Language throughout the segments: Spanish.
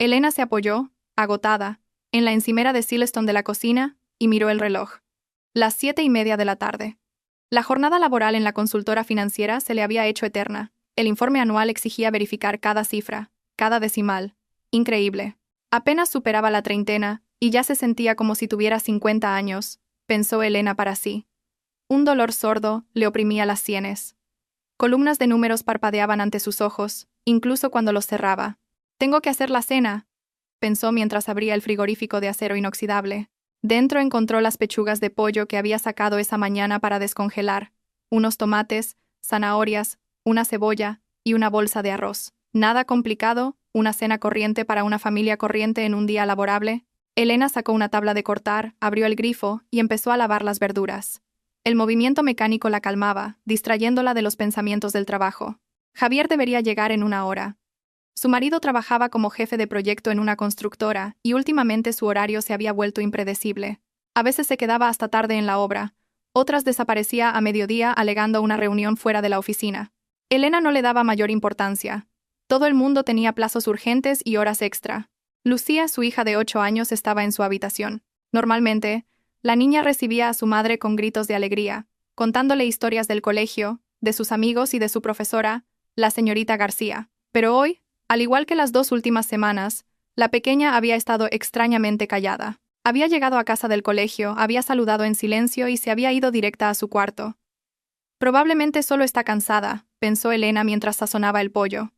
Elena se apoyó, agotada, en la encimera de Silestone de la cocina y miró el reloj. Las 7:30 de la tarde. La jornada laboral en la consultora financiera se le había hecho eterna. El informe anual exigía verificar cada cifra, cada decimal. Increíble. Apenas superaba la treintena y ya se sentía como si tuviera 50 años, pensó Elena para sí. Un dolor sordo le oprimía las sienes. Columnas de números parpadeaban ante sus ojos, incluso cuando los cerraba. «Tengo que hacer la cena», pensó mientras abría el frigorífico de acero inoxidable. Dentro encontró las pechugas de pollo que había sacado esa mañana para descongelar, unos tomates, zanahorias, una cebolla y una bolsa de arroz. Nada complicado, una cena corriente para una familia corriente en un día laborable. Elena sacó una tabla de cortar, abrió el grifo y empezó a lavar las verduras. El movimiento mecánico la calmaba, distrayéndola de los pensamientos del trabajo. Javier debería llegar en una hora. Su marido trabajaba como jefe de proyecto en una constructora y últimamente su horario se había vuelto impredecible. A veces se quedaba hasta tarde en la obra, otras desaparecía a mediodía alegando una reunión fuera de la oficina. Elena no le daba mayor importancia. Todo el mundo tenía plazos urgentes y horas extra. Lucía, su hija de 8 años, estaba en su habitación. Normalmente, la niña recibía a su madre con gritos de alegría, contándole historias del colegio, de sus amigos y de su profesora, la señorita García. Pero hoy, al igual que las 2 últimas semanas, la pequeña había estado extrañamente callada. Había llegado a casa del colegio, había saludado en silencio y se había ido directa a su cuarto. Probablemente solo está cansada, pensó Elena mientras sazonaba el pollo.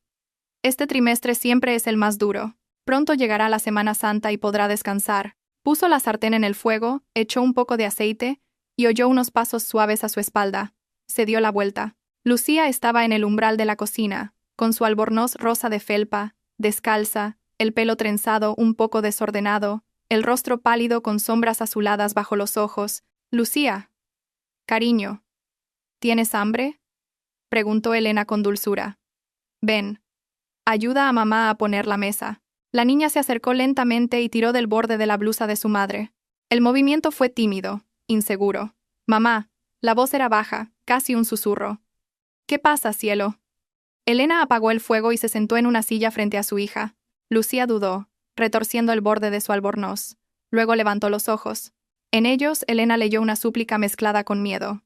Este trimestre siempre es el más duro. Pronto llegará la Semana Santa y podrá descansar. Puso la sartén en el fuego, echó un poco de aceite y oyó unos pasos suaves a su espalda. Se dio la vuelta. Lucía estaba en el umbral de la cocina, con su albornoz rosa de felpa, descalza, el pelo trenzado un poco desordenado, el rostro pálido con sombras azuladas bajo los ojos. «Lucía. Cariño. ¿Tienes hambre?», preguntó Elena con dulzura. «Ven. Ayuda a mamá a poner la mesa». La niña se acercó lentamente y tiró del borde de la blusa de su madre. El movimiento fue tímido, inseguro. «Mamá». La voz era baja, casi un susurro. «¿Qué pasa, cielo?». Elena apagó el fuego y se sentó en una silla frente a su hija. Lucía dudó, retorciendo el borde de su albornoz. Luego levantó los ojos. En ellos, Elena leyó una súplica mezclada con miedo.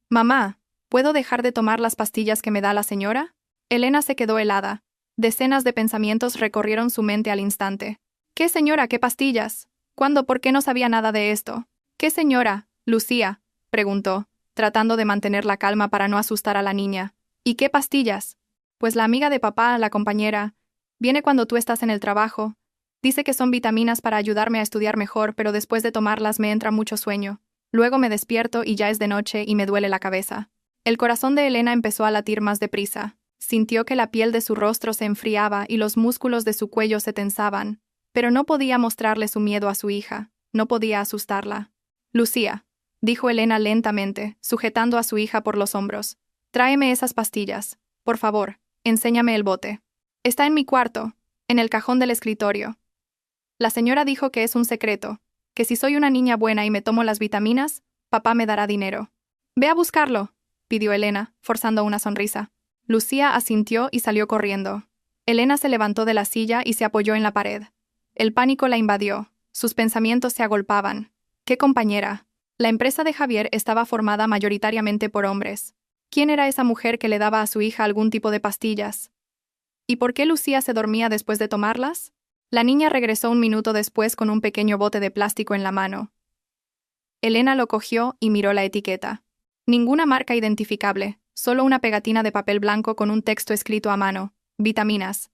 «Mamá, ¿puedo dejar de tomar las pastillas que me da la señora?». Elena se quedó helada. Decenas de pensamientos recorrieron su mente al instante. «¿Qué señora? ¿Qué pastillas? ¿Cuándo? ¿Por qué no sabía nada de esto?». «¿Qué señora, Lucía?», preguntó, tratando de mantener la calma para no asustar a la niña. «¿Y qué pastillas?». «Pues la amiga de papá, la compañera. Viene cuando tú estás en el trabajo. Dice que son vitaminas para ayudarme a estudiar mejor, pero después de tomarlas me entra mucho sueño. Luego me despierto y ya es de noche y me duele la cabeza». El corazón de Elena empezó a latir más deprisa. Sintió que la piel de su rostro se enfriaba y los músculos de su cuello se tensaban, pero no podía mostrarle su miedo a su hija, no podía asustarla. «Lucía», dijo Elena lentamente, sujetando a su hija por los hombros. «Tráeme esas pastillas. Por favor, enséñame el bote». «Está en mi cuarto, en el cajón del escritorio». La señora dijo que es un secreto, que si soy una niña buena y me tomo las vitaminas, papá me dará dinero. «Ve a buscarlo», pidió Elena, forzando una sonrisa. Lucía asintió y salió corriendo. Elena se levantó de la silla y se apoyó en la pared. El pánico la invadió. Sus pensamientos se agolpaban. «¿Qué compañera?». La empresa de Javier estaba formada mayoritariamente por hombres. ¿Quién era esa mujer que le daba a su hija algún tipo de pastillas? ¿Y por qué Lucía se dormía después de tomarlas? La niña regresó un minuto después con un pequeño bote de plástico en la mano. Elena lo cogió y miró la etiqueta. Ninguna marca identificable. Solo una pegatina de papel blanco con un texto escrito a mano. «Vitaminas».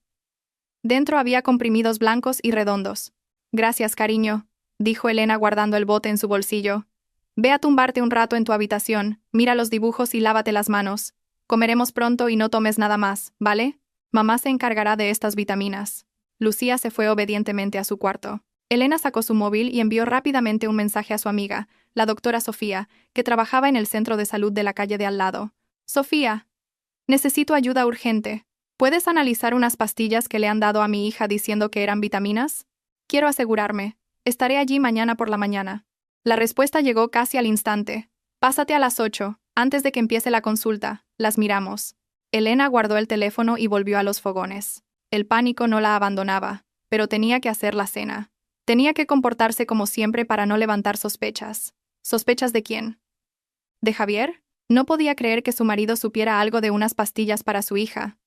Dentro había comprimidos blancos y redondos. «Gracias, cariño», dijo Elena guardando el bote en su bolsillo. «Ve a tumbarte un rato en tu habitación, mira los dibujos y lávate las manos. Comeremos pronto y no tomes nada más, ¿vale? Mamá se encargará de estas vitaminas». Lucía se fue obedientemente a su cuarto. Elena sacó su móvil y envió rápidamente un mensaje a su amiga, la doctora Sofía, que trabajaba en el centro de salud de la calle de al lado. «Sofía, necesito ayuda urgente. ¿Puedes analizar unas pastillas que le han dado a mi hija diciendo que eran vitaminas? Quiero asegurarme. Estaré allí mañana por la mañana». La respuesta llegó casi al instante. «Pásate a las 8, antes de que empiece la consulta. Las miramos». Elena guardó el teléfono y volvió a los fogones. El pánico no la abandonaba. pero tenía que hacer la cena. Tenía que comportarse como siempre para no levantar sospechas. ¿Sospechas de quién? ¿De Javier? No podía creer que su marido supiera algo de unas pastillas para su hija.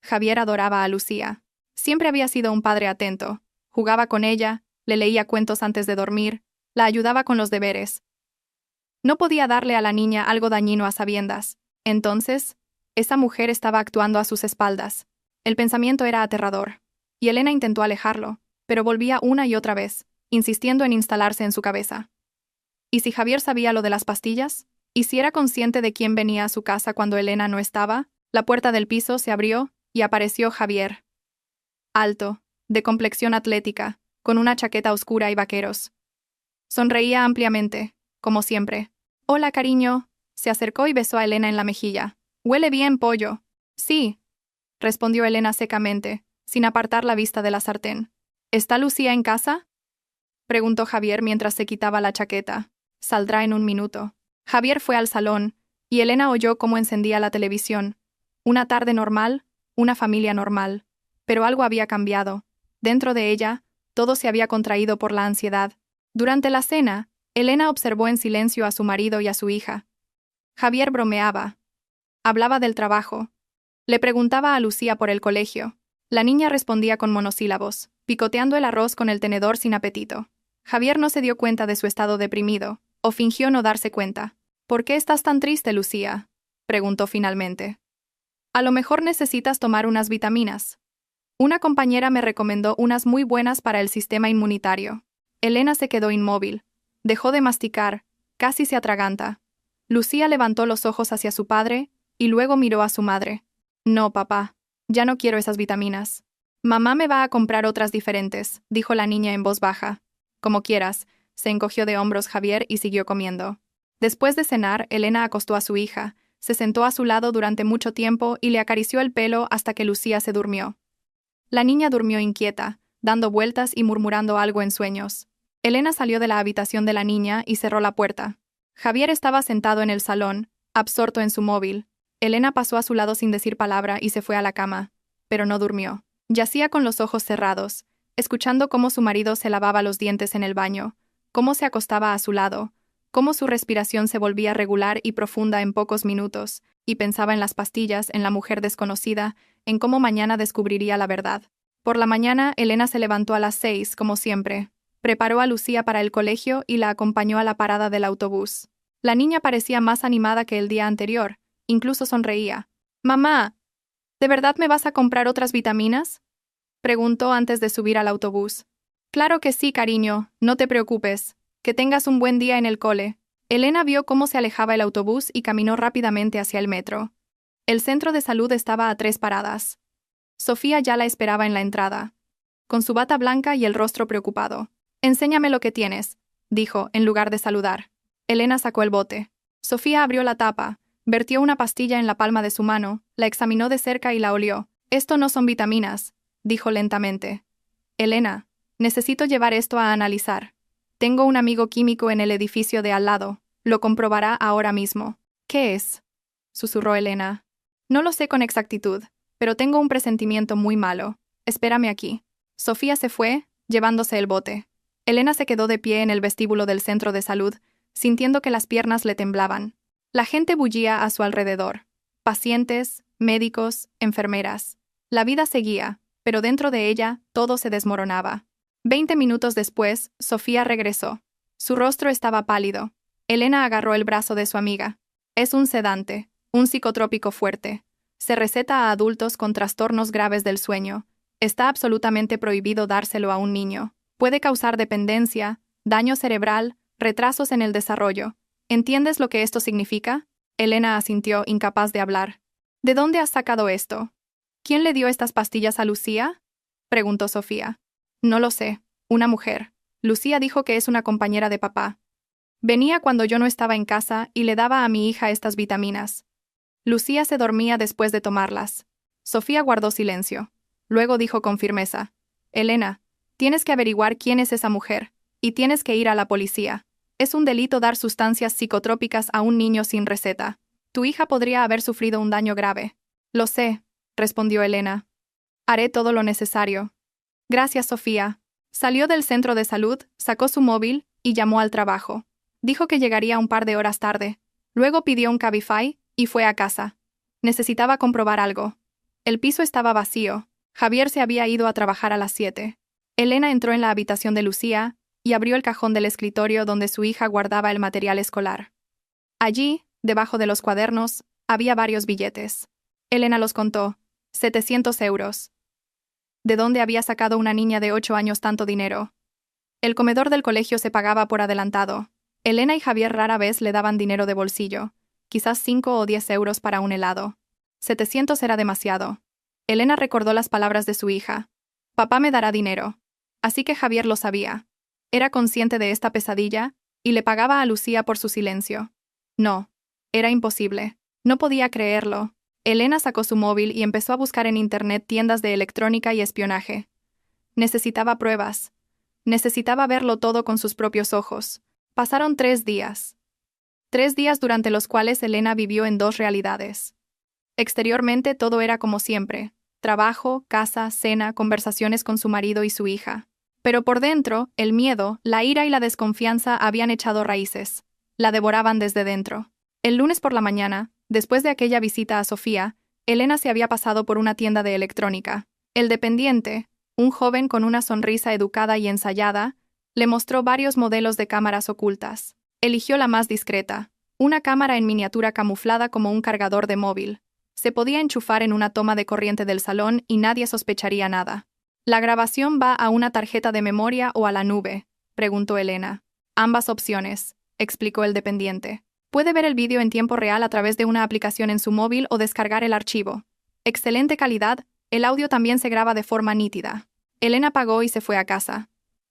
Javier adoraba a Lucía. Siempre había sido un padre atento. Jugaba con ella, le leía cuentos antes de dormir, la ayudaba con los deberes. No podía darle a la niña algo dañino a sabiendas. Entonces, esa mujer estaba actuando a sus espaldas. El pensamiento era aterrador. Y Elena intentó alejarlo, pero volvía una y otra vez, insistiendo en instalarse en su cabeza. ¿Y si Javier sabía lo de las pastillas? ¿Y si era consciente de quién venía a su casa cuando Elena no estaba? La puerta del piso se abrió y apareció Javier. Alto, de complexión atlética, con una chaqueta oscura y vaqueros. Sonreía ampliamente, como siempre. «Hola, cariño». Se acercó y besó a Elena en la mejilla. «Huele bien, pollo». «Sí», respondió Elena secamente, sin apartar la vista de la sartén. «¿Está Lucía en casa?», preguntó Javier mientras se quitaba la chaqueta. «Saldrá en un minuto». Javier fue al salón, y Elena oyó cómo encendía la televisión. Una tarde normal, una familia normal. Pero algo había cambiado. Dentro de ella, todo se había contraído por la ansiedad. Durante la cena, Elena observó en silencio a su marido y a su hija. Javier bromeaba. Hablaba del trabajo. Le preguntaba a Lucía por el colegio. La niña respondía con monosílabos, picoteando el arroz con el tenedor sin apetito. Javier no se dio cuenta de su estado deprimido, o fingió no darse cuenta. «¿Por qué estás tan triste, Lucía?», preguntó finalmente. «A lo mejor necesitas tomar unas vitaminas. Una compañera me recomendó unas muy buenas para el sistema inmunitario». Elena se quedó inmóvil. Dejó de masticar, casi se atraganta. Lucía levantó los ojos hacia su padre y luego miró a su madre. «No, papá, ya no quiero esas vitaminas. Mamá me va a comprar otras diferentes», dijo la niña en voz baja. «Como quieras», se encogió de hombros Javier y siguió comiendo. Después de cenar, Elena acostó a su hija, se sentó a su lado durante mucho tiempo y le acarició el pelo hasta que Lucía se durmió. La niña durmió inquieta, dando vueltas y murmurando algo en sueños. Elena salió de la habitación de la niña y cerró la puerta. Javier estaba sentado en el salón, absorto en su móvil. Elena pasó a su lado sin decir palabra y se fue a la cama, pero no durmió. Yacía con los ojos cerrados, escuchando cómo su marido se lavaba los dientes en el baño, cómo se acostaba a su lado, cómo su respiración se volvía regular y profunda en pocos minutos, y pensaba en las pastillas, en la mujer desconocida, en cómo mañana descubriría la verdad. Por la mañana, Elena se levantó a las 6, como siempre. Preparó a Lucía para el colegio y la acompañó a la parada del autobús. La niña parecía más animada que el día anterior, incluso sonreía. «Mamá, ¿de verdad me vas a comprar otras vitaminas?», preguntó antes de subir al autobús. «Claro que sí, cariño, no te preocupes. Que tengas un buen día en el cole». Elena vio cómo se alejaba el autobús y caminó rápidamente hacia el metro. El centro de salud estaba a 3 paradas. Sofía ya la esperaba en la entrada, con su bata blanca y el rostro preocupado. «Enséñame lo que tienes», dijo, en lugar de saludar. Elena sacó el bote. Sofía abrió la tapa, vertió una pastilla en la palma de su mano, la examinó de cerca y la olió. «Esto no son vitaminas», dijo lentamente. «Elena, necesito llevar esto a analizar. Tengo un amigo químico en el edificio de al lado. Lo comprobará ahora mismo». «¿Qué es?», susurró Elena. «No lo sé con exactitud, pero tengo un presentimiento muy malo. Espérame aquí». Sofía se fue, llevándose el bote. Elena se quedó de pie en el vestíbulo del centro de salud, sintiendo que las piernas le temblaban. La gente bullía a su alrededor. Pacientes, médicos, enfermeras. La vida seguía, pero dentro de ella todo se desmoronaba. 20 minutos después, Sofía regresó. Su rostro estaba pálido. Elena agarró el brazo de su amiga. «Es un sedante, un psicotrópico fuerte. Se receta a adultos con trastornos graves del sueño. Está absolutamente prohibido dárselo a un niño. Puede causar dependencia, daño cerebral, retrasos en el desarrollo. ¿Entiendes lo que esto significa?». Elena asintió, incapaz de hablar. «¿De dónde has sacado esto? ¿Quién le dio estas pastillas a Lucía?», preguntó Sofía. «No lo sé. Una mujer. Lucía dijo que es una compañera de papá. Venía cuando yo no estaba en casa y le daba a mi hija estas vitaminas. Lucía se dormía después de tomarlas». Sofía guardó silencio. Luego dijo con firmeza: «Elena, tienes que averiguar quién es esa mujer, y tienes que ir a la policía. Es un delito dar sustancias psicotrópicas a un niño sin receta. Tu hija podría haber sufrido un daño grave». «Lo sé», respondió Elena. «Haré todo lo necesario». Gracias, Sofía. Salió del centro de salud, sacó su móvil y llamó al trabajo. Dijo que llegaría un par de horas tarde. Luego pidió un Cabify y fue a casa. Necesitaba comprobar algo. El piso estaba vacío. Javier se había ido a trabajar a las 7. Elena entró en la habitación de Lucía y abrió el cajón del escritorio donde su hija guardaba el material escolar. Allí, debajo de los cuadernos, había varios billetes. Elena los contó. 700 euros. ¿De dónde había sacado una niña de 8 años tanto dinero? El comedor del colegio se pagaba por adelantado. Elena y Javier rara vez le daban dinero de bolsillo, quizás 5 o 10 euros para un helado. 700 era demasiado. Elena recordó las palabras de su hija. Papá me dará dinero. Así que Javier lo sabía. Era consciente de esta pesadilla y le pagaba a Lucía por su silencio. No. Era imposible. No podía creerlo. Elena sacó su móvil y empezó a buscar en internet tiendas de electrónica y espionaje. Necesitaba pruebas. Necesitaba verlo todo con sus propios ojos. Pasaron 3 días. 3 días durante los cuales Elena vivió en 2 realidades. Exteriormente todo era como siempre. Trabajo, casa, cena, conversaciones con su marido y su hija. Pero por dentro, el miedo, la ira y la desconfianza habían echado raíces. La devoraban desde dentro. El lunes por la mañana, después de aquella visita a Sofía, Elena se había pasado por una tienda de electrónica. El dependiente, un joven con una sonrisa educada y ensayada, le mostró varios modelos de cámaras ocultas. Eligió la más discreta, una cámara en miniatura camuflada como un cargador de móvil. Se podía enchufar en una toma de corriente del salón y nadie sospecharía nada. ¿La grabación va a una tarjeta de memoria o a la nube?, preguntó Elena. Ambas opciones, explicó el dependiente. Puede ver el vídeo en tiempo real a través de una aplicación en su móvil o descargar el archivo. Excelente calidad, el audio también se graba de forma nítida. Elena pagó y se fue a casa.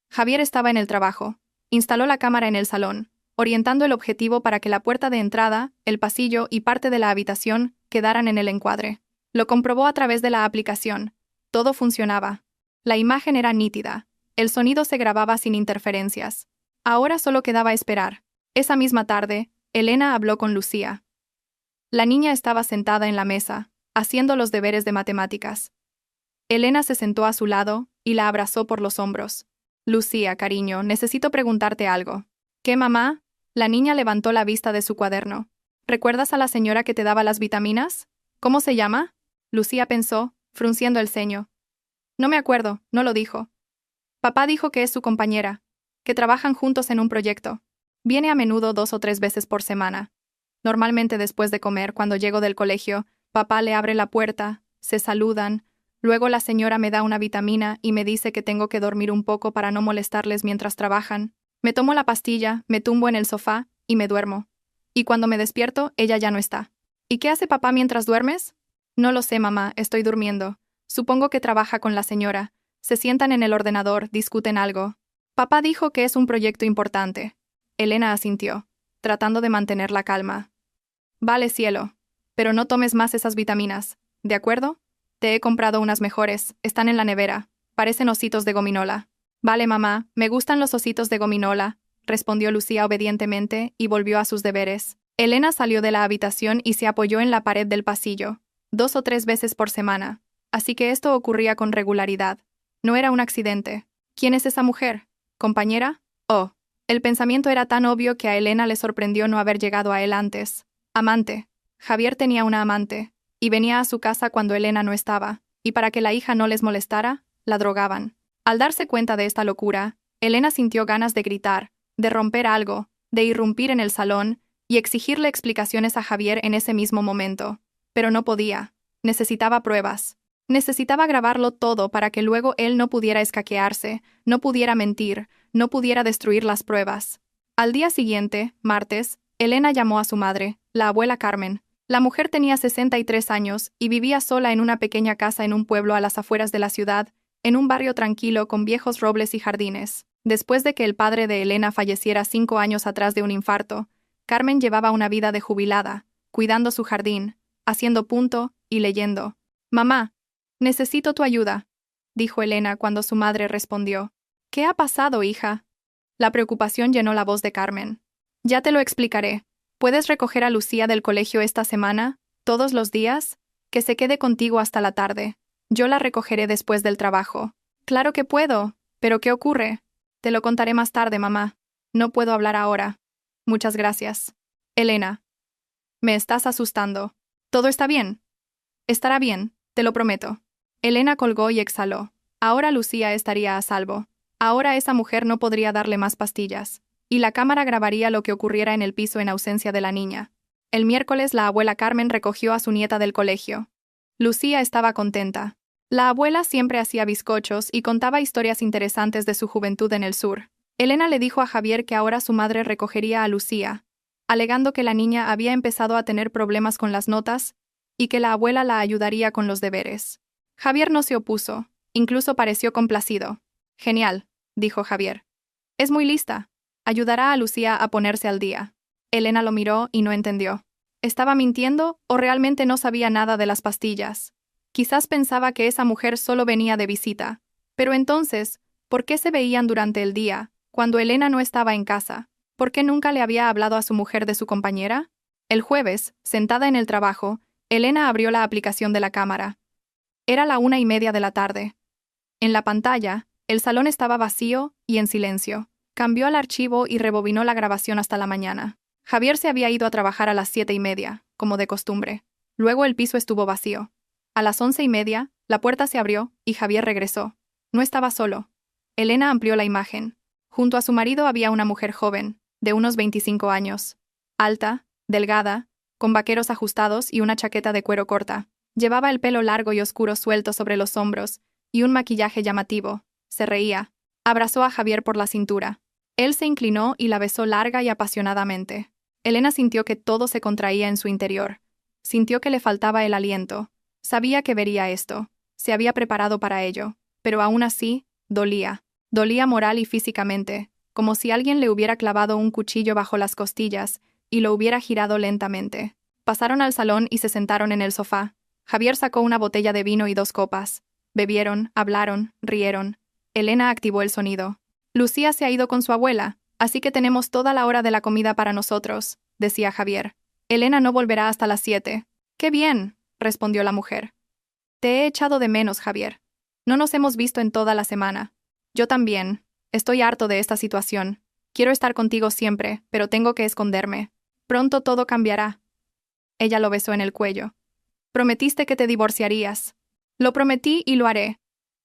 Javier estaba en el trabajo. Instaló la cámara en el salón, orientando el objetivo para que la puerta de entrada, el pasillo y parte de la habitación quedaran en el encuadre. Lo comprobó a través de la aplicación. Todo funcionaba. La imagen era nítida. El sonido se grababa sin interferencias. Ahora solo quedaba esperar. Esa misma tarde, Elena habló con Lucía. La niña estaba sentada en la mesa, haciendo los deberes de matemáticas. Elena se sentó a su lado y la abrazó por los hombros. Lucía, cariño, necesito preguntarte algo. ¿Qué, mamá? La niña levantó la vista de su cuaderno. ¿Recuerdas a la señora que te daba las vitaminas? ¿Cómo se llama? Lucía pensó, frunciendo el ceño. No me acuerdo, no lo dijo. Papá dijo que es su compañera, que trabajan juntos en un proyecto. Viene a menudo 2 o 3 veces por semana. Normalmente después de comer, cuando llego del colegio, papá le abre la puerta, se saludan, luego la señora me da una vitamina y me dice que tengo que dormir un poco para no molestarles mientras trabajan. Me tomo la pastilla, me tumbo en el sofá y me duermo. Y cuando me despierto, ella ya no está. ¿Y qué hace papá mientras duermes? No lo sé, mamá, estoy durmiendo. Supongo que trabaja con la señora. Se sientan en el ordenador, discuten algo. Papá dijo que es un proyecto importante. Elena asintió, tratando de mantener la calma. Vale, cielo. Pero no tomes más esas vitaminas, ¿de acuerdo? Te he comprado unas mejores, están en la nevera. Parecen ositos de gominola. Vale, mamá, me gustan los ositos de gominola, respondió Lucía obedientemente y volvió a sus deberes. Elena salió de la habitación y se apoyó en la pared del pasillo, 2 o 3 veces por semana. Así que esto ocurría con regularidad. No era un accidente. ¿Quién es esa mujer? ¿Compañera? Oh. El pensamiento era tan obvio que a Elena le sorprendió no haber llegado a él antes. Amante. Javier tenía una amante, y venía a su casa cuando Elena no estaba, y para que la hija no les molestara, la drogaban. Al darse cuenta de esta locura, Elena sintió ganas de gritar, de romper algo, de irrumpir en el salón y exigirle explicaciones a Javier en ese mismo momento. Pero no podía. Necesitaba pruebas. Necesitaba grabarlo todo para que luego él no pudiera escaquearse, no pudiera mentir, no pudiera destruir las pruebas. Al día siguiente, martes, Elena llamó a su madre, la abuela Carmen. La mujer tenía 63 años y vivía sola en una pequeña casa en un pueblo a las afueras de la ciudad, en un barrio tranquilo con viejos robles y jardines. Después de que el padre de Elena falleciera 5 años atrás de un infarto, Carmen llevaba una vida de jubilada, cuidando su jardín, haciendo punto y leyendo. «Mamá, necesito tu ayuda», dijo Elena cuando su madre respondió. «¿Qué ha pasado, hija?» La preocupación llenó la voz de Carmen. «Ya te lo explicaré. ¿Puedes recoger a Lucía del colegio esta semana, todos los días? Que se quede contigo hasta la tarde. Yo la recogeré después del trabajo. Claro que puedo. ¿Pero qué ocurre? Te lo contaré más tarde, mamá. No puedo hablar ahora. Muchas gracias. Elena. Me estás asustando. ¿Todo está bien? Estará bien, te lo prometo. Elena colgó y exhaló. Ahora Lucía estaría a salvo. Ahora esa mujer no podría darle más pastillas. Y la cámara grabaría lo que ocurriera en el piso en ausencia de la niña. El miércoles la abuela Carmen recogió a su nieta del colegio. Lucía estaba contenta. La abuela siempre hacía bizcochos y contaba historias interesantes de su juventud en el sur. Elena le dijo a Javier que ahora su madre recogería a Lucía, alegando que la niña había empezado a tener problemas con las notas y que la abuela la ayudaría con los deberes. Javier no se opuso, incluso pareció complacido. Genial, dijo Javier. Es muy lista. Ayudará a Lucía a ponerse al día. Elena lo miró y no entendió. ¿Estaba mintiendo o realmente no sabía nada de las pastillas? Quizás pensaba que esa mujer solo venía de visita. Pero entonces, ¿por qué se veían durante el día, cuando Elena no estaba en casa? ¿Por qué nunca le había hablado a su mujer de su compañera? El jueves, sentada en el trabajo, Elena abrió la aplicación de la cámara. Era la 1:30 de la tarde. En la pantalla, el salón estaba vacío y en silencio. Cambió al archivo y rebobinó la grabación hasta la mañana. Javier se había ido a trabajar a las 7:30, como de costumbre. Luego el piso estuvo vacío. A las 11:30, la puerta se abrió y Javier regresó. No estaba solo. Elena amplió la imagen. Junto a su marido había una mujer joven, de unos 25 años. Alta, delgada, con vaqueros ajustados y una chaqueta de cuero corta. Llevaba el pelo largo y oscuro suelto sobre los hombros y un maquillaje llamativo. Se reía. Abrazó a Javier por la cintura. Él se inclinó y la besó larga y apasionadamente. Elena sintió que todo se contraía en su interior. Sintió que le faltaba el aliento. Sabía que vería esto. Se había preparado para ello. Pero aún así, dolía. Dolía moral y físicamente, como si alguien le hubiera clavado un cuchillo bajo las costillas y lo hubiera girado lentamente. Pasaron al salón y se sentaron en el sofá. Javier sacó una botella de vino y 2 copas. Bebieron, hablaron, rieron. Elena activó el sonido. Lucía se ha ido con su abuela, así que tenemos toda la hora de la comida para nosotros, decía Javier. Elena no volverá hasta las 7. ¡Qué bien!, respondió la mujer. Te he echado de menos, Javier. No nos hemos visto en toda la semana. Yo también. Estoy harto de esta situación. Quiero estar contigo siempre, pero tengo que esconderme. Pronto todo cambiará. Ella lo besó en el cuello. Prometiste que te divorciarías. Lo prometí y lo haré.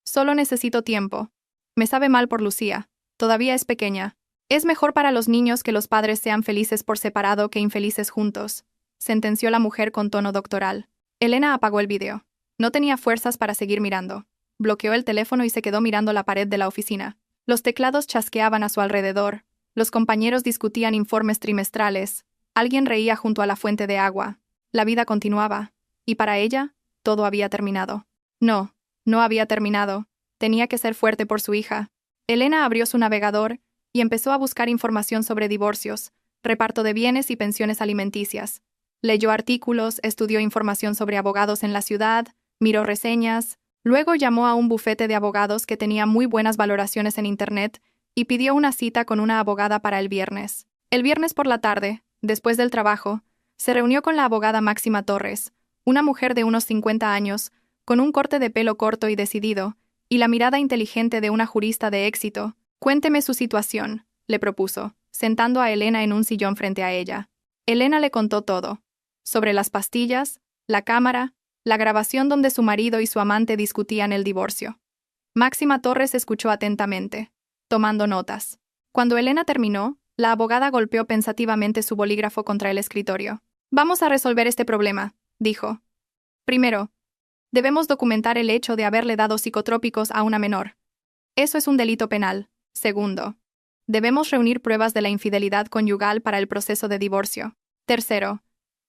Solo necesito tiempo. Me sabe mal por Lucía. Todavía es pequeña. Es mejor para los niños que los padres sean felices por separado que infelices juntos, sentenció la mujer con tono doctoral. Elena apagó el vídeo. No tenía fuerzas para seguir mirando. Bloqueó el teléfono y se quedó mirando la pared de la oficina. Los teclados chasqueaban a su alrededor. Los compañeros discutían informes trimestrales. Alguien reía junto a la fuente de agua. La vida continuaba. Y para ella, todo había terminado. No, no había terminado. Tenía que ser fuerte por su hija. Elena abrió su navegador y empezó a buscar información sobre divorcios, reparto de bienes y pensiones alimenticias. Leyó artículos, estudió información sobre abogados en la ciudad, miró reseñas. Luego llamó a un bufete de abogados que tenía muy buenas valoraciones en Internet y pidió una cita con una abogada para el viernes. El viernes por la tarde, después del trabajo, se reunió con la abogada Máxima Torres, una mujer de unos 50 años, con un corte de pelo corto y decidido, y la mirada inteligente de una jurista de éxito. Cuénteme su situación, le propuso, sentando a Elena en un sillón frente a ella. Elena le contó todo. Sobre las pastillas, la cámara, la grabación donde su marido y su amante discutían el divorcio. Máxima Torres escuchó atentamente, tomando notas. Cuando Elena terminó, la abogada golpeó pensativamente su bolígrafo contra el escritorio. Vamos a resolver este problema, dijo. Primero, debemos documentar el hecho de haberle dado psicotrópicos a una menor. Eso es un delito penal. Segundo, debemos reunir pruebas de la infidelidad conyugal para el proceso de divorcio. Tercero,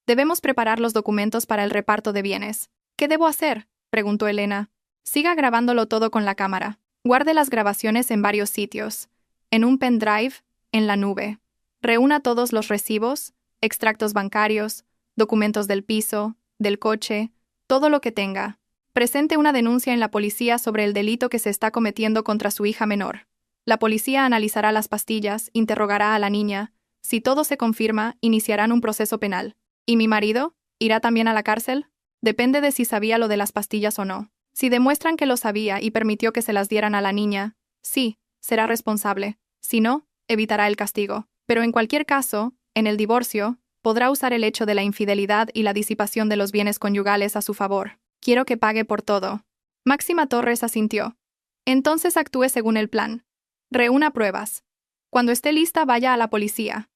debemos preparar los documentos para el reparto de bienes. ¿Qué debo hacer?, preguntó Elena. Siga grabándolo todo con la cámara. Guarde las grabaciones en varios sitios. En un pendrive, en la nube. Reúna todos los recibos, extractos bancarios, documentos del piso, del coche, todo lo que tenga. Presente una denuncia en la policía sobre el delito que se está cometiendo contra su hija menor. La policía analizará las pastillas, interrogará a la niña. Si todo se confirma, iniciarán un proceso penal. ¿Y mi marido? ¿Irá también a la cárcel? Depende de si sabía lo de las pastillas o no. Si demuestran que lo sabía y permitió que se las dieran a la niña, sí, será responsable. Si no, evitará el castigo. Pero en cualquier caso, en el divorcio, podrá usar el hecho de la infidelidad y la disipación de los bienes conyugales a su favor. Quiero que pague por todo. Máxima Torres asintió. Entonces actúe según el plan. Reúna pruebas. Cuando esté lista, vaya a la policía.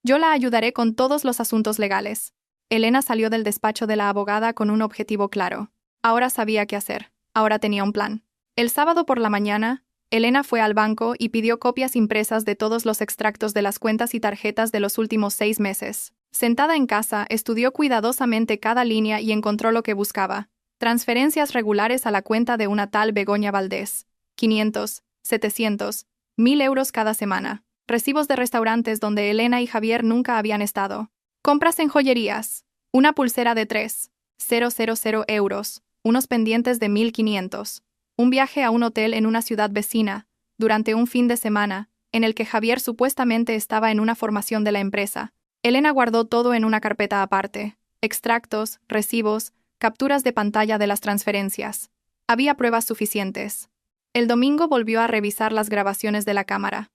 Yo la ayudaré con todos los asuntos legales. Elena salió del despacho de la abogada con un objetivo claro. Ahora sabía qué hacer. Ahora tenía un plan. El sábado por la mañana, Elena fue al banco y pidió copias impresas de todos los extractos de las cuentas y tarjetas de los últimos 6 meses. Sentada en casa, estudió cuidadosamente cada línea y encontró lo que buscaba. Transferencias regulares a la cuenta de una tal Begoña Valdés. 500, 700, 1000 euros cada semana. Recibos de restaurantes donde Elena y Javier nunca habían estado. Compras en joyerías. Una pulsera de 3,000 euros. Unos pendientes de 1500. Un viaje a un hotel en una ciudad vecina, durante un fin de semana, en el que Javier supuestamente estaba en una formación de la empresa. Elena guardó todo en una carpeta aparte. Extractos, recibos, capturas de pantalla de las transferencias. Había pruebas suficientes. El domingo volvió a revisar las grabaciones de la cámara.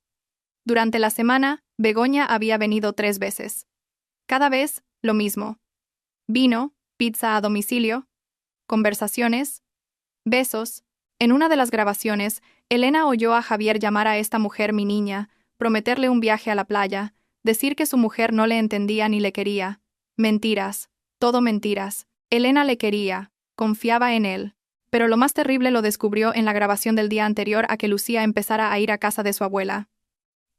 Durante la semana, Begoña había venido 3 veces. Cada vez, lo mismo. Vino, pizza a domicilio, conversaciones, besos. En una de las grabaciones, Elena oyó a Javier llamar a esta mujer mi niña, prometerle un viaje a la playa, decir que su mujer no le entendía ni le quería. Mentiras, todo mentiras. Elena le quería, confiaba en él. Pero lo más terrible lo descubrió en la grabación del día anterior a que Lucía empezara a ir a casa de su abuela.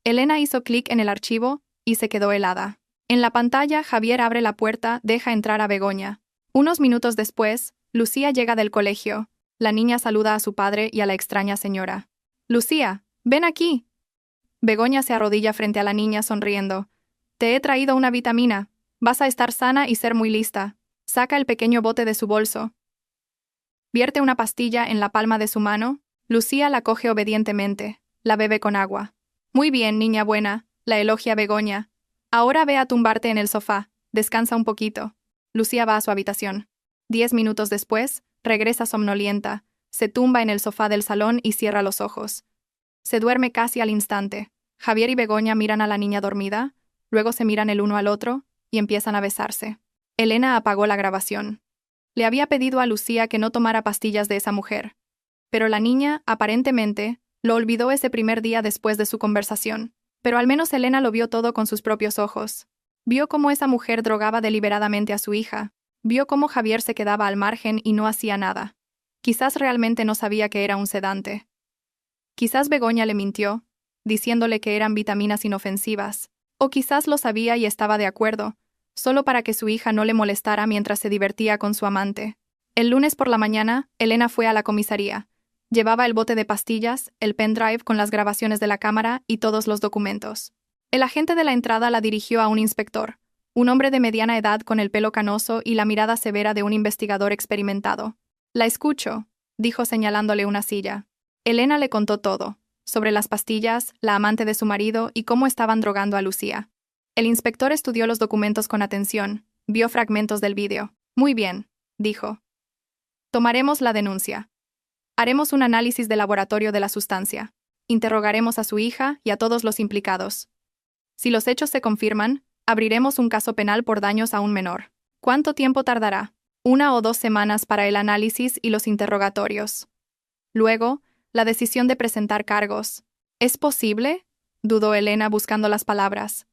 Elena hizo clic en el archivo y se quedó helada. En la pantalla, Javier abre la puerta, deja entrar a Begoña. Unos minutos después, Lucía llega del colegio. La niña saluda a su padre y a la extraña señora. «Lucía, ven aquí». Begoña se arrodilla frente a la niña sonriendo. «Te he traído una vitamina. Vas a estar sana y ser muy lista». Saca el pequeño bote de su bolso. Vierte una pastilla en la palma de su mano. Lucía la coge obedientemente. La bebe con agua. «Muy bien, niña buena», la elogia Begoña. «Ahora ve a tumbarte en el sofá. Descansa un poquito». Lucía va a su habitación. 10 minutos después, regresa somnolienta. Se tumba en el sofá del salón y cierra los ojos. Se duerme casi al instante. Javier y Begoña miran a la niña dormida, luego se miran el uno al otro y empiezan a besarse. Elena apagó la grabación. Le había pedido a Lucía que no tomara pastillas de esa mujer. Pero la niña, aparentemente, lo olvidó ese primer día después de su conversación. Pero al menos Elena lo vio todo con sus propios ojos. Vio cómo esa mujer drogaba deliberadamente a su hija. Vio cómo Javier se quedaba al margen y no hacía nada. Quizás realmente no sabía que era un sedante. Quizás Begoña le mintió, diciéndole que eran vitaminas inofensivas. O quizás lo sabía y estaba de acuerdo, solo para que su hija no le molestara mientras se divertía con su amante. El lunes por la mañana, Elena fue a la comisaría. Llevaba el bote de pastillas, el pendrive con las grabaciones de la cámara y todos los documentos. El agente de la entrada la dirigió a un inspector, un hombre de mediana edad con el pelo canoso y la mirada severa de un investigador experimentado. «La escucho», dijo señalándole una silla. Elena le contó todo, sobre las pastillas, la amante de su marido y cómo estaban drogando a Lucía. El inspector estudió los documentos con atención, vio fragmentos del vídeo. «Muy bien», dijo. «Tomaremos la denuncia. Haremos un análisis de laboratorio de la sustancia. Interrogaremos a su hija y a todos los implicados. Si los hechos se confirman, abriremos un caso penal por daños a un menor. ¿Cuánto tiempo tardará? 1 o 2 semanas para el análisis y los interrogatorios. Luego, la decisión de presentar cargos. ¿Es posible?», dudó Elena buscando las palabras.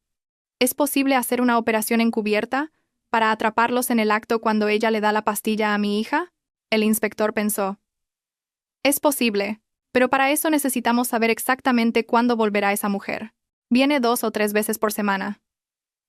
«¿Es posible hacer una operación encubierta para atraparlos en el acto cuando ella le da la pastilla a mi hija?». El inspector pensó. «Es posible, pero para eso necesitamos saber exactamente cuándo volverá esa mujer. Viene 2 o 3 veces por semana.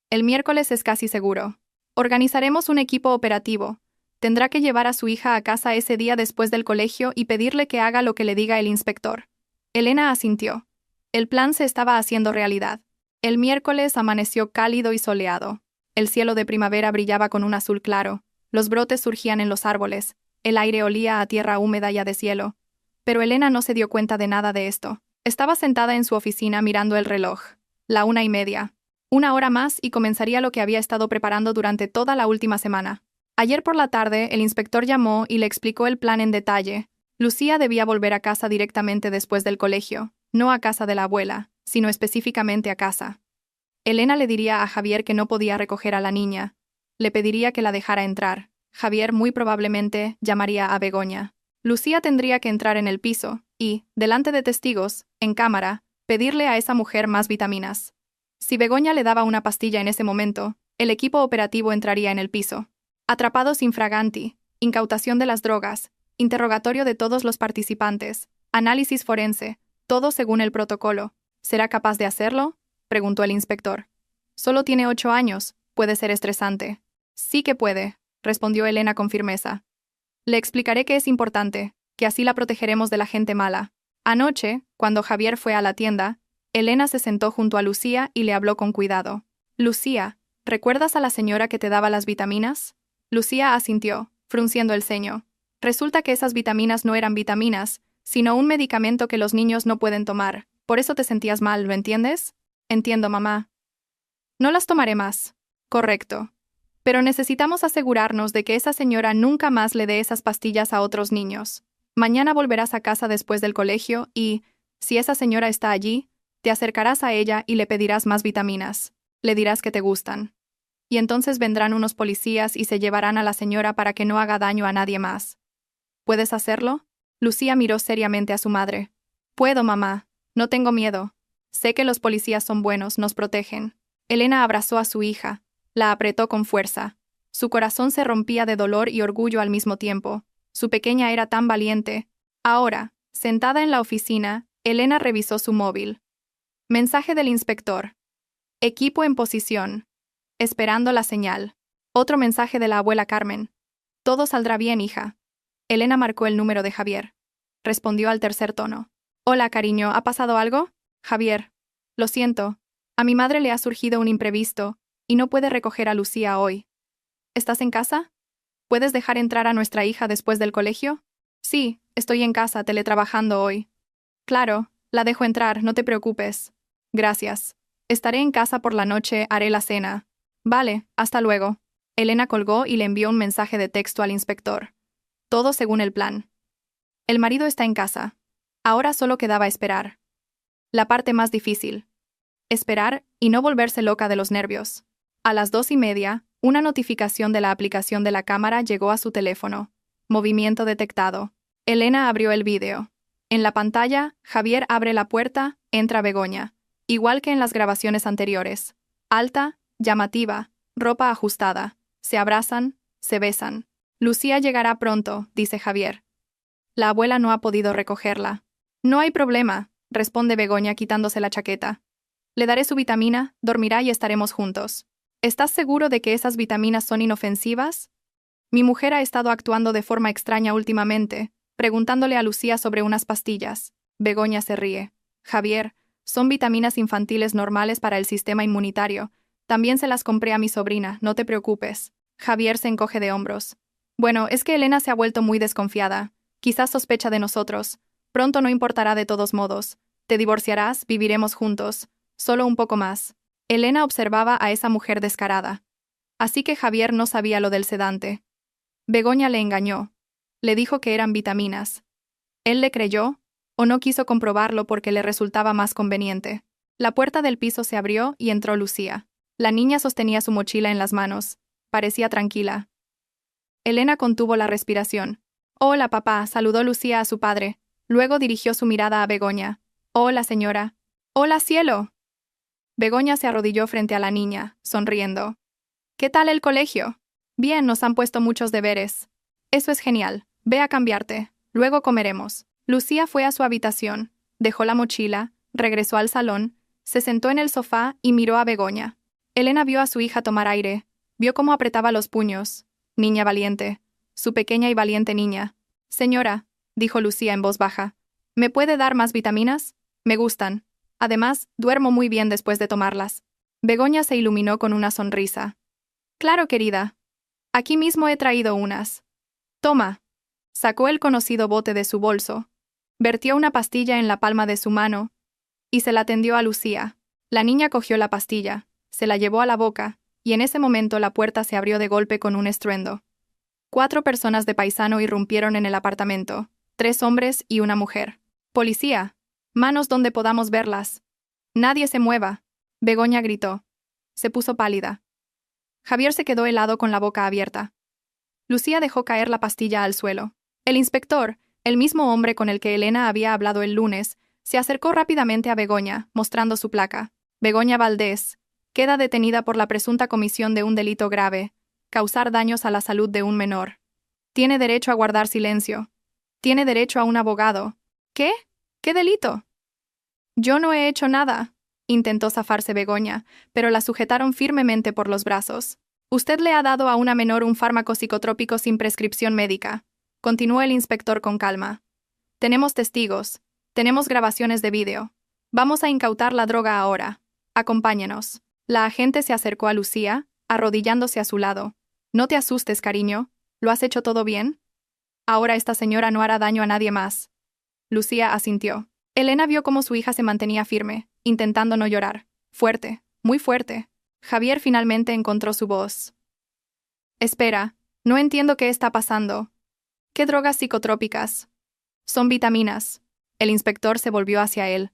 El miércoles es casi seguro. Organizaremos un equipo operativo. Tendrá que llevar a su hija a casa ese día después del colegio y pedirle que haga lo que le diga el inspector». Elena asintió. El plan se estaba haciendo realidad. El miércoles amaneció cálido y soleado. El cielo de primavera brillaba con un azul claro. Los brotes surgían en los árboles. El aire olía a tierra húmeda y a deshielo. Pero Elena no se dio cuenta de nada de esto. Estaba sentada en su oficina mirando el reloj. La 1:30. 1 hora más y comenzaría lo que había estado preparando durante toda la última semana. Ayer por la tarde, el inspector llamó y le explicó el plan en detalle. Lucía debía volver a casa directamente después del colegio, no a casa de la abuela, sino específicamente a casa. Elena le diría a Javier que no podía recoger a la niña. Le pediría que la dejara entrar. Javier muy probablemente llamaría a Begoña. Lucía tendría que entrar en el piso y, delante de testigos, en cámara, pedirle a esa mujer más vitaminas. Si Begoña le daba una pastilla en ese momento, el equipo operativo entraría en el piso. Atrapados infraganti, incautación de las drogas, interrogatorio de todos los participantes, análisis forense, todo según el protocolo. ¿Será capaz de hacerlo?, preguntó el inspector. Solo tiene 8 años, puede ser estresante. Sí que puede, respondió Elena con firmeza. Le explicaré que es importante, que así la protegeremos de la gente mala. Anoche, cuando Javier fue a la tienda, Elena se sentó junto a Lucía y le habló con cuidado. Lucía, ¿recuerdas a la señora que te daba las vitaminas? Lucía asintió, frunciendo el ceño. Resulta que esas vitaminas no eran vitaminas, sino un medicamento que los niños no pueden tomar. Por eso te sentías mal, ¿lo entiendes? Entiendo, mamá. No las tomaré más. Correcto. Pero necesitamos asegurarnos de que esa señora nunca más le dé esas pastillas a otros niños. Mañana volverás a casa después del colegio y, si esa señora está allí, te acercarás a ella y le pedirás más vitaminas. Le dirás que te gustan. Y entonces vendrán unos policías y se llevarán a la señora para que no haga daño a nadie más. ¿Puedes hacerlo? Lucía miró seriamente a su madre. Puedo, mamá. No tengo miedo. Sé que los policías son buenos, nos protegen. Elena abrazó a su hija. La apretó con fuerza. Su corazón se rompía de dolor y orgullo al mismo tiempo. Su pequeña era tan valiente. Ahora, sentada en la oficina, Elena revisó su móvil. Mensaje del inspector. Equipo en posición. Esperando la señal. Otro mensaje de la abuela Carmen. Todo saldrá bien, hija. Elena marcó el número de Javier. Respondió al tercer tono. Hola, cariño, ¿ha pasado algo? Javier. Lo siento. A mi madre le ha surgido un imprevisto, y no puede recoger a Lucía hoy. ¿Estás en casa? ¿Puedes dejar entrar a nuestra hija después del colegio? Sí, estoy en casa teletrabajando hoy. Claro, la dejo entrar, no te preocupes. Gracias. Estaré en casa por la noche, haré la cena. Vale, hasta luego. Elena colgó y le envió un mensaje de texto al inspector. Todo según el plan. El marido está en casa. Ahora solo quedaba esperar. La parte más difícil. Esperar y no volverse loca de los nervios. A las 2:30, una notificación de la aplicación de la cámara llegó a su teléfono. Movimiento detectado. Elena abrió el vídeo. En la pantalla, Javier abre la puerta, entra Begoña. Igual que en las grabaciones anteriores. Alta, llamativa, ropa ajustada. Se abrazan, se besan. Lucía llegará pronto, dice Javier. La abuela no ha podido recogerla. No hay problema, responde Begoña quitándose la chaqueta. Le daré su vitamina, dormirá y estaremos juntos. ¿Estás seguro de que esas vitaminas son inofensivas? Mi mujer ha estado actuando de forma extraña últimamente, preguntándole a Lucía sobre unas pastillas. Begoña se ríe. Javier, son vitaminas infantiles normales para el sistema inmunitario. También se las compré a mi sobrina, no te preocupes. Javier se encoge de hombros. Bueno, es que Elena se ha vuelto muy desconfiada. Quizás sospecha de nosotros. Pronto no importará de todos modos. Te divorciarás, viviremos juntos. Solo un poco más. Elena observaba a esa mujer descarada. Así que Javier no sabía lo del sedante. Begoña le engañó. Le dijo que eran vitaminas. Él le creyó, o no quiso comprobarlo porque le resultaba más conveniente. La puerta del piso se abrió y entró Lucía. La niña sostenía su mochila en las manos. Parecía tranquila. Elena contuvo la respiración. Hola, papá, saludó Lucía a su padre. Luego dirigió su mirada a Begoña. Hola, señora. Hola, cielo. Begoña se arrodilló frente a la niña, sonriendo. ¿Qué tal el colegio? Bien, nos han puesto muchos deberes. Eso es genial. Ve a cambiarte. Luego comeremos. Lucía fue a su habitación, dejó la mochila, regresó al salón, se sentó en el sofá y miró a Begoña. Elena vio a su hija tomar aire, vio cómo apretaba los puños. Niña valiente. Su pequeña y valiente niña. Señora, dijo Lucía en voz baja, ¿me puede dar más vitaminas? Me gustan. Además, duermo muy bien después de tomarlas. Begoña se iluminó con una sonrisa. Claro, querida. Aquí mismo he traído unas. Toma. Sacó el conocido bote de su bolso. Vertió una pastilla en la palma de su mano y se la tendió a Lucía. La niña cogió la pastilla, se la llevó a la boca, y en ese momento la puerta se abrió de golpe con un estruendo. 4 personas de paisano irrumpieron en el apartamento. 3 hombres y una mujer. Policía. Manos donde podamos verlas. Nadie se mueva. Begoña gritó. Se puso pálida. Javier se quedó helado con la boca abierta. Lucía dejó caer la pastilla al suelo. El inspector, el mismo hombre con el que Elena había hablado el lunes, se acercó rápidamente a Begoña, mostrando su placa. Begoña Valdés. Queda detenida por la presunta comisión de un delito grave, causar daños a la salud de un menor. Tiene derecho a guardar silencio. Tiene derecho a un abogado. ¿Qué? ¿Qué delito? Yo no he hecho nada, intentó zafarse Begoña, pero la sujetaron firmemente por los brazos. Usted le ha dado a una menor un fármaco psicotrópico sin prescripción médica, continuó el inspector con calma. Tenemos testigos, tenemos grabaciones de vídeo. Vamos a incautar la droga ahora. Acompáñenos. La agente se acercó a Lucía, arrodillándose a su lado. No te asustes, cariño. ¿Lo has hecho todo bien? Ahora esta señora no hará daño a nadie más. Lucía asintió. Elena vio cómo su hija se mantenía firme, intentando no llorar. Fuerte, muy fuerte. Javier finalmente encontró su voz. Espera, no entiendo qué está pasando. ¿Qué drogas psicotrópicas? Son vitaminas. El inspector se volvió hacia él.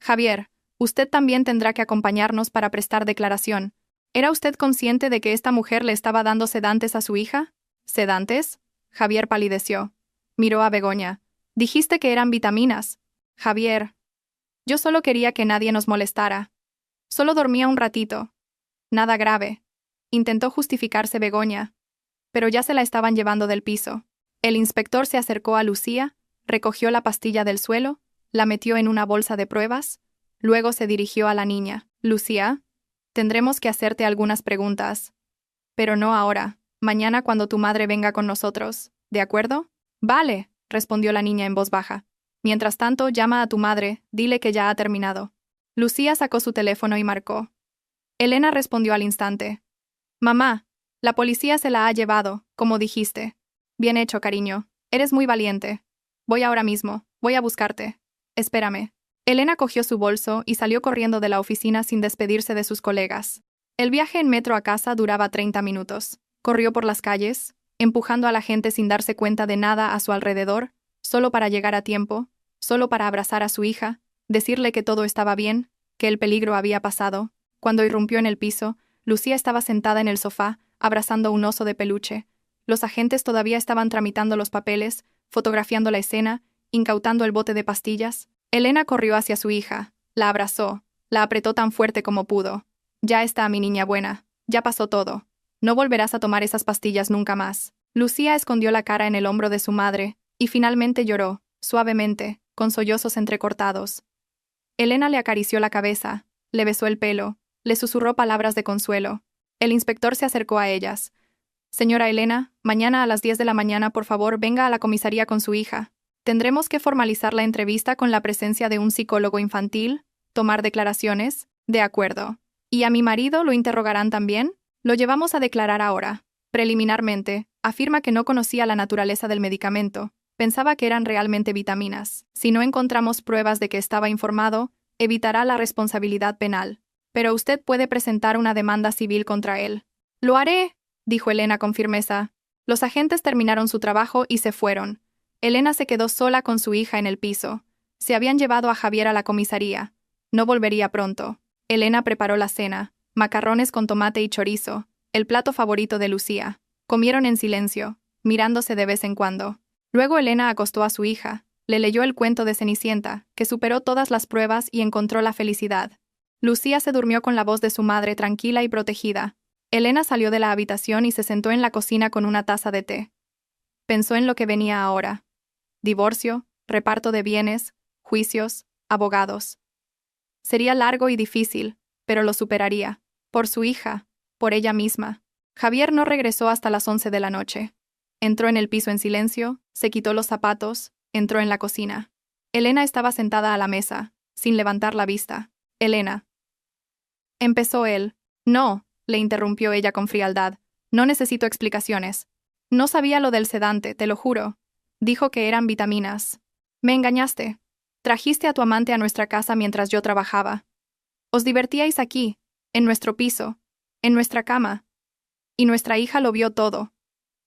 Javier, usted también tendrá que acompañarnos para prestar declaración. ¿Era usted consciente de que esta mujer le estaba dando sedantes a su hija? ¿Sedantes? Javier palideció. Miró a Begoña. Dijiste que eran vitaminas. Javier. Yo solo quería que nadie nos molestara. Solo dormía un ratito. Nada grave. Intentó justificarse Begoña. Pero ya se la estaban llevando del piso. El inspector se acercó a Lucía, recogió la pastilla del suelo, la metió en una bolsa de pruebas, luego se dirigió a la niña. Lucía, tendremos que hacerte algunas preguntas. Pero no ahora, mañana cuando tu madre venga con nosotros, ¿de acuerdo? Vale, respondió la niña en voz baja. Mientras tanto, llama a tu madre, dile que ya ha terminado. Lucía sacó su teléfono y marcó. Elena respondió al instante. Mamá, la policía se la ha llevado, como dijiste. Bien hecho, cariño. Eres muy valiente. Voy ahora mismo, voy a buscarte. Espérame. Elena cogió su bolso y salió corriendo de la oficina sin despedirse de sus colegas. El viaje en metro a casa duraba 30 minutos. Corrió por las calles, empujando a la gente sin darse cuenta de nada a su alrededor, solo para llegar a tiempo, solo para abrazar a su hija, decirle que todo estaba bien, que el peligro había pasado. Cuando irrumpió en el piso, Lucía estaba sentada en el sofá, abrazando un oso de peluche. Los agentes todavía estaban tramitando los papeles, fotografiando la escena, incautando el bote de pastillas. Elena corrió hacia su hija, la abrazó, la apretó tan fuerte como pudo. Ya está, mi niña buena, ya pasó todo. No volverás a tomar esas pastillas nunca más. Lucía escondió la cara en el hombro de su madre, y finalmente lloró, suavemente, con sollozos entrecortados. Elena le acarició la cabeza, le besó el pelo, le susurró palabras de consuelo. El inspector se acercó a ellas. Señora Elena, mañana a las 10 de la mañana por favor venga a la comisaría con su hija. Tendremos que formalizar la entrevista con la presencia de un psicólogo infantil, tomar declaraciones, de acuerdo. ¿Y a mi marido lo interrogarán también? Lo llevamos a declarar ahora. Preliminarmente, afirma que no conocía la naturaleza del medicamento, pensaba que eran realmente vitaminas. Si no encontramos pruebas de que estaba informado, evitará la responsabilidad penal. Pero usted puede presentar una demanda civil contra él. Lo haré, dijo Elena con firmeza. Los agentes terminaron su trabajo y se fueron. Elena se quedó sola con su hija en el piso. Se habían llevado a Javier a la comisaría. No volvería pronto. Elena preparó la cena, macarrones con tomate y chorizo, el plato favorito de Lucía. Comieron en silencio, mirándose de vez en cuando. Luego Elena acostó a su hija, le leyó el cuento de Cenicienta, que superó todas las pruebas y encontró la felicidad. Lucía se durmió con la voz de su madre tranquila y protegida. Elena salió de la habitación y se sentó en la cocina con una taza de té. Pensó en lo que venía ahora. Divorcio, reparto de bienes, juicios, abogados. Sería largo y difícil, pero lo superaría. Por su hija, por ella misma. Javier no regresó hasta las 11 de la noche. Entró en el piso en silencio, se quitó los zapatos, entró en la cocina. Elena estaba sentada a la mesa, sin levantar la vista. Elena. Empezó él. No, le interrumpió ella con frialdad. No necesito explicaciones. No sabía lo del sedante, te lo juro. Dijo que eran vitaminas. Me engañaste. Trajiste a tu amante a nuestra casa mientras yo trabajaba. Os divertíais aquí, en nuestro piso, en nuestra cama. Y nuestra hija lo vio todo.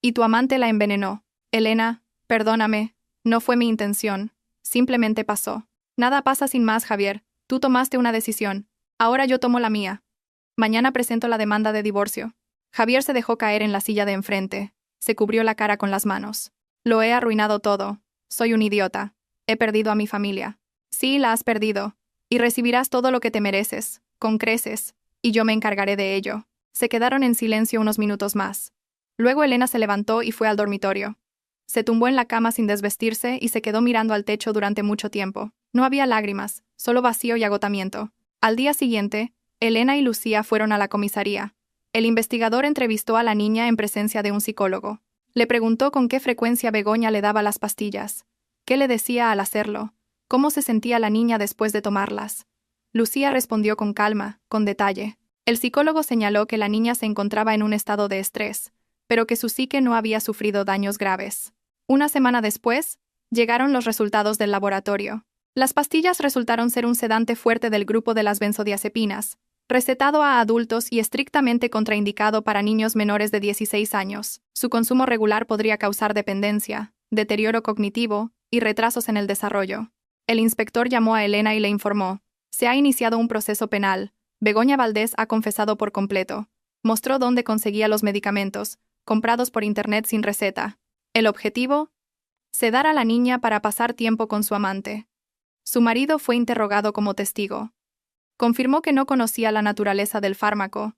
Y tu amante la envenenó. Elena, perdóname, No fue mi intención. Simplemente pasó. Nada pasa sin más, Javier. Tú tomaste una decisión. Ahora yo tomo la mía. Mañana presento la demanda de divorcio. Javier se dejó caer en la silla de enfrente. Se cubrió la cara con las manos. Lo he arruinado todo. Soy un idiota. He perdido a mi familia. Sí, la has perdido. Y recibirás todo lo que te mereces, con creces, y yo me encargaré de ello. Se quedaron en silencio unos minutos más. Luego Elena se levantó y fue al dormitorio. Se tumbó en la cama sin desvestirse y se quedó mirando al techo durante mucho tiempo. No había lágrimas, solo vacío y agotamiento. Al día siguiente, Elena y Lucía fueron a la comisaría. El investigador entrevistó a la niña en presencia de un psicólogo. Le preguntó con qué frecuencia Begoña le daba las pastillas. ¿Qué le decía al hacerlo? ¿Cómo se sentía la niña después de tomarlas? Lucía respondió con calma, con detalle. El psicólogo señaló que la niña se encontraba en un estado de estrés, pero que su psique no había sufrido daños graves. Una semana después, llegaron los resultados del laboratorio. Las pastillas resultaron ser un sedante fuerte del grupo de las benzodiazepinas, recetado a adultos y estrictamente contraindicado para niños menores de 16 años. Su consumo regular podría causar dependencia, deterioro cognitivo y retrasos en el desarrollo. El inspector llamó a Elena y le informó: se ha iniciado un proceso penal. Begoña Valdés ha confesado por completo. Mostró dónde conseguía los medicamentos, comprados por internet sin receta. El objetivo: sedar a la niña para pasar tiempo con su amante. Su marido fue interrogado como testigo. Confirmó que no conocía la naturaleza del fármaco.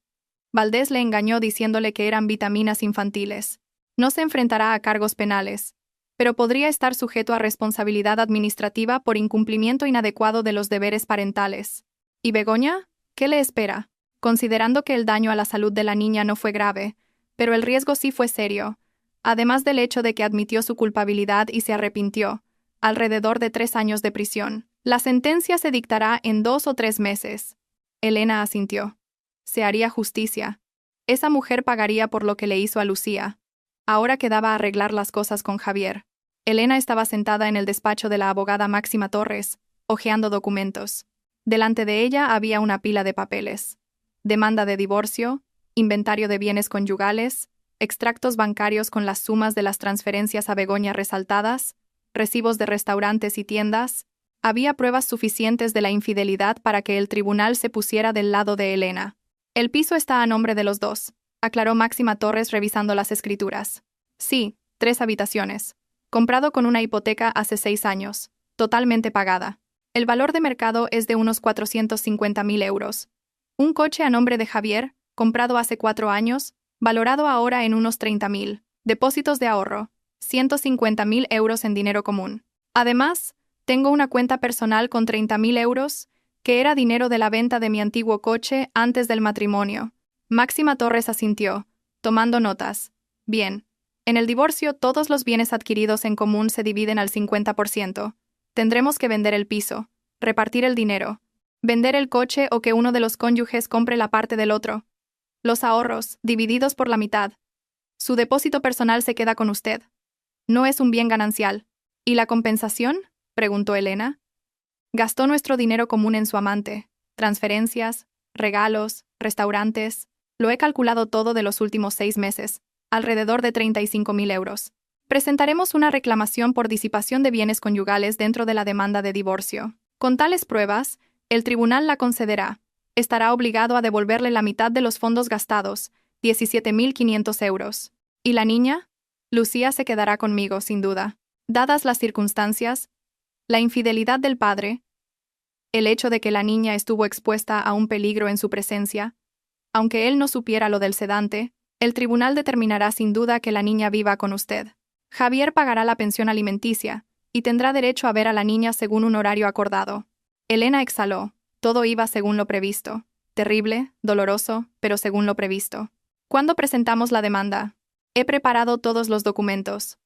Valdés le engañó diciéndole que eran vitaminas infantiles. No se enfrentará a cargos penales, pero podría estar sujeto a responsabilidad administrativa por incumplimiento inadecuado de los deberes parentales. ¿Y Begoña? ¿Qué le espera? Considerando que el daño a la salud de la niña no fue grave, pero el riesgo sí fue serio, además del hecho de que admitió su culpabilidad y se arrepintió, alrededor de 3 años de prisión. La sentencia se dictará en 2 o 3 meses. Elena asintió. Se haría justicia. Esa mujer pagaría por lo que le hizo a Lucía. Ahora quedaba arreglar las cosas con Javier. Elena estaba sentada en el despacho de la abogada Máxima Torres, hojeando documentos. Delante de ella había una pila de papeles. Demanda de divorcio, inventario de bienes conyugales, extractos bancarios con las sumas de las transferencias a Begoña resaltadas, recibos de restaurantes y tiendas. Había pruebas suficientes de la infidelidad para que el tribunal se pusiera del lado de Elena. El piso está a nombre de los dos, aclaró Máxima Torres revisando las escrituras. Sí, 3 habitaciones. Comprado con una hipoteca hace 6 años. Totalmente pagada. El valor de mercado es de unos 450.000 euros. Un coche a nombre de Javier, comprado hace 4 años, valorado ahora en unos 30.000. Depósitos de ahorro, 150.000 euros en dinero común. Además, tengo una cuenta personal con 30.000 euros, que era dinero de la venta de mi antiguo coche antes del matrimonio. Máxima Torres asintió, tomando notas. Bien. En el divorcio, todos los bienes adquiridos en común se dividen al 50%. Tendremos que vender el piso, repartir el dinero, vender el coche o que uno de los cónyuges compre la parte del otro. Los ahorros, divididos por la mitad. Su depósito personal se queda con usted. No es un bien ganancial. ¿Y la compensación?, preguntó Elena. Gastó nuestro dinero común en su amante. Transferencias, regalos, restaurantes. Lo he calculado todo de los últimos 6 meses. Alrededor de 35.000 euros. Presentaremos una reclamación por disipación de bienes conyugales dentro de la demanda de divorcio. Con tales pruebas, el tribunal la concederá. Estará obligado a devolverle la mitad de los fondos gastados, 17.500 euros. ¿Y la niña? Lucía se quedará conmigo, sin duda. Dadas las circunstancias, la infidelidad del padre, el hecho de que la niña estuvo expuesta a un peligro en su presencia, aunque él no supiera lo del sedante, el tribunal determinará sin duda que la niña viva con usted. Javier pagará la pensión alimenticia y tendrá derecho a ver a la niña según un horario acordado. Elena exhaló. Todo iba según lo previsto. Terrible, doloroso, pero según lo previsto. ¿Cuándo presentamos la demanda? He preparado todos los documentos.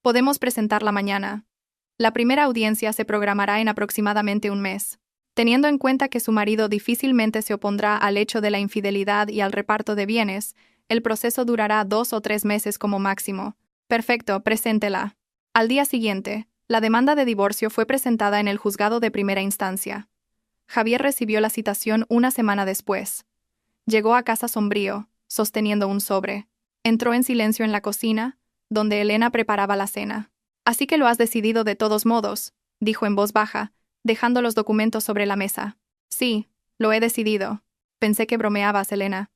Podemos presentarla mañana. La primera audiencia se programará en aproximadamente un mes. Teniendo en cuenta que su marido difícilmente se opondrá al hecho de la infidelidad y al reparto de bienes, el proceso durará 2 o 3 meses como máximo. Perfecto, preséntela. Al día siguiente, la demanda de divorcio fue presentada en el juzgado de primera instancia. Javier recibió la citación una semana después. Llegó a casa sombrío, sosteniendo un sobre. Entró en silencio en la cocina, donde Elena preparaba la cena. Así que lo has decidido de todos modos, dijo en voz baja, dejando los documentos sobre la mesa. Sí, lo he decidido. Pensé que bromeabas, Elena.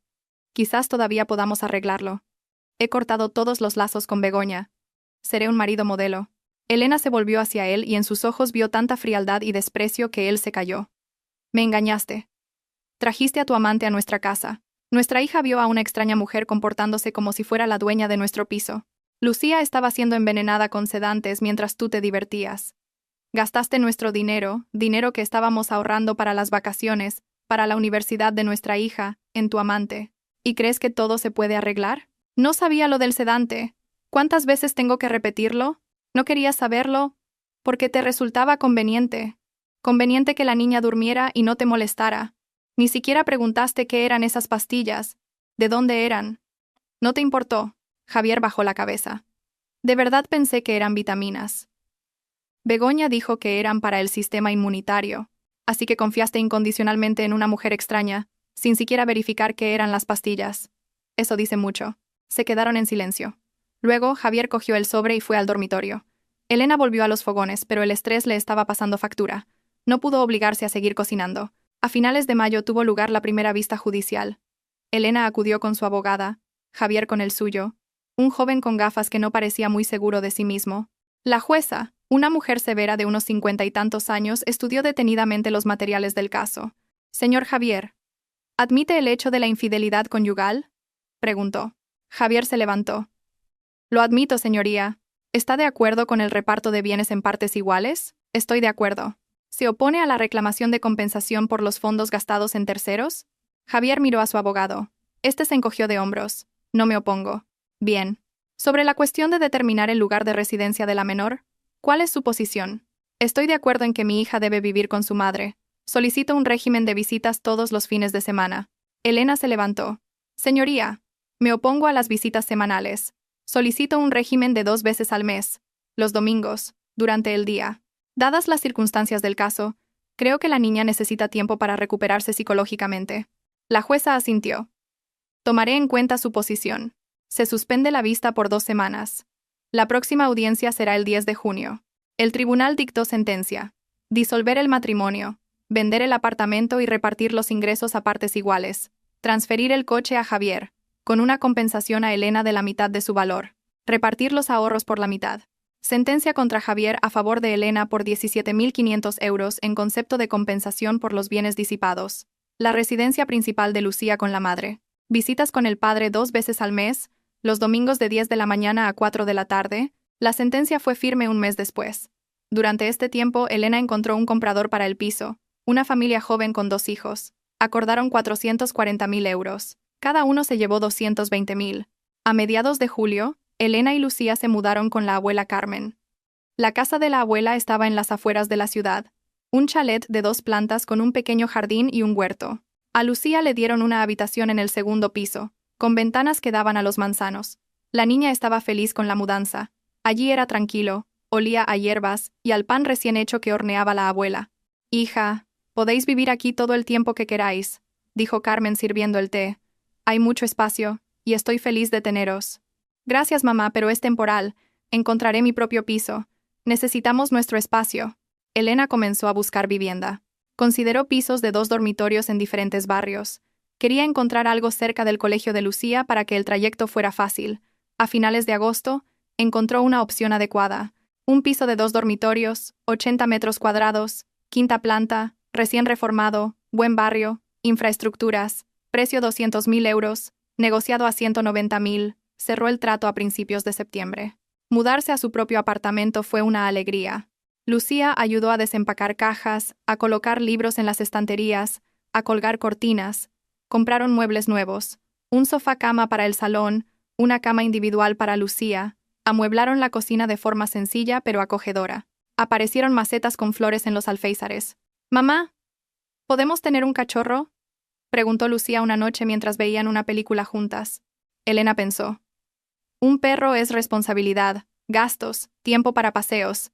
Quizás todavía podamos arreglarlo. He cortado todos los lazos con Begoña. Seré un marido modelo. Elena se volvió hacia él y en sus ojos vio tanta frialdad y desprecio que él se calló. Me engañaste. Trajiste a tu amante a nuestra casa. Nuestra hija vio a una extraña mujer comportándose como si fuera la dueña de nuestro piso. Lucía estaba siendo envenenada con sedantes mientras tú te divertías. Gastaste nuestro dinero, dinero que estábamos ahorrando para las vacaciones, para la universidad de nuestra hija, en tu amante. ¿Y crees que todo se puede arreglar? No sabía lo del sedante. ¿Cuántas veces tengo que repetirlo? No querías saberlo, porque te resultaba conveniente. Conveniente que la niña durmiera y no te molestara. Ni siquiera preguntaste qué eran esas pastillas, de dónde eran. No te importó. Javier bajó la cabeza. De verdad pensé que eran vitaminas. Begoña dijo que eran para el sistema inmunitario, así que confiaste incondicionalmente en una mujer extraña, sin siquiera verificar qué eran las pastillas. Eso dice mucho. Se quedaron en silencio. Luego, Javier cogió el sobre y fue al dormitorio. Elena volvió a los fogones, pero el estrés le estaba pasando factura. No pudo obligarse a seguir cocinando. A finales de mayo tuvo lugar la primera vista judicial. Elena acudió con su abogada, Javier con el suyo, un joven con gafas que no parecía muy seguro de sí mismo. La jueza, una mujer severa de unos 50 y tantos años, estudió detenidamente los materiales del caso. Señor Javier, ¿admite el hecho de la infidelidad conyugal? Preguntó. Javier se levantó. Lo admito, señoría. ¿Está de acuerdo con el reparto de bienes en partes iguales? Estoy de acuerdo. ¿Se opone a la reclamación de compensación por los fondos gastados en terceros? Javier miró a su abogado. Este se encogió de hombros. No me opongo. Bien. Sobre la cuestión de determinar el lugar de residencia de la menor, ¿cuál es su posición? Estoy de acuerdo en que mi hija debe vivir con su madre. Solicito un régimen de visitas todos los fines de semana. Elena se levantó. Señoría, me opongo a las visitas semanales. Solicito un régimen de 2 veces al mes, los domingos, durante el día. Dadas las circunstancias del caso, creo que la niña necesita tiempo para recuperarse psicológicamente. La jueza asintió. Tomaré en cuenta su posición. Se suspende la vista por 2 semanas. La próxima audiencia será el 10 de junio. El tribunal dictó sentencia. Disolver el matrimonio, vender el apartamento y repartir los ingresos a partes iguales. Transferir el coche a Javier, con una compensación a Elena de la mitad de su valor. Repartir los ahorros por la mitad. Sentencia contra Javier a favor de Elena por 17.500 euros en concepto de compensación por los bienes disipados. La residencia principal de Lucía con la madre. Visitas con el padre 2 veces al mes, los domingos de 10 de la mañana a 4 de la tarde. La sentencia fue firme un mes después. Durante este tiempo, Elena encontró un comprador para el piso, una familia joven con 2 hijos. Acordaron 440.000 euros. Cada uno se llevó 220.000. A mediados de julio, Elena y Lucía se mudaron con la abuela Carmen. La casa de la abuela estaba en las afueras de la ciudad, un chalet de 2 plantas con un pequeño jardín y un huerto. A Lucía le dieron una habitación en el segundo piso, con ventanas que daban a los manzanos. La niña estaba feliz con la mudanza. Allí era tranquilo, olía a hierbas y al pan recién hecho que horneaba la abuela. Hija, podéis vivir aquí todo el tiempo que queráis, dijo Carmen sirviendo el té. Hay mucho espacio, y estoy feliz de teneros. Gracias, mamá, pero es temporal. Encontraré mi propio piso. Necesitamos nuestro espacio. Elena comenzó a buscar vivienda. Consideró pisos de 2 dormitorios en diferentes barrios. Quería encontrar algo cerca del colegio de Lucía para que el trayecto fuera fácil. A finales de agosto, encontró una opción adecuada. Un piso de 2 dormitorios, 80 metros cuadrados, 5ª planta, recién reformado, buen barrio, infraestructuras, precio 200.000 euros, negociado a 190.000, cerró el trato a principios de septiembre. Mudarse a su propio apartamento fue una alegría. Lucía ayudó a desempacar cajas, a colocar libros en las estanterías, a colgar cortinas. Compraron muebles nuevos, un sofá-cama para el salón, una cama individual para Lucía. Amueblaron la cocina de forma sencilla pero acogedora. Aparecieron macetas con flores en los alféizares. «Mamá, ¿podemos tener un cachorro?», preguntó Lucía una noche mientras veían una película juntas. Elena pensó. Un perro es responsabilidad, gastos, tiempo para paseos.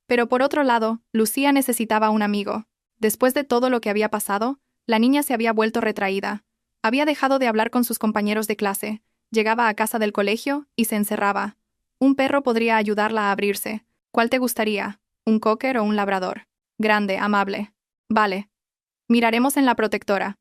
Pero por otro lado, Lucía necesitaba un amigo. Después de todo lo que había pasado, la niña se había vuelto retraída. Había dejado de hablar con sus compañeros de clase, llegaba a casa del colegio y se encerraba. Un perro podría ayudarla a abrirse. ¿Cuál te gustaría? ¿Un cocker o un labrador? Grande, amable. Vale. Miraremos en la protectora.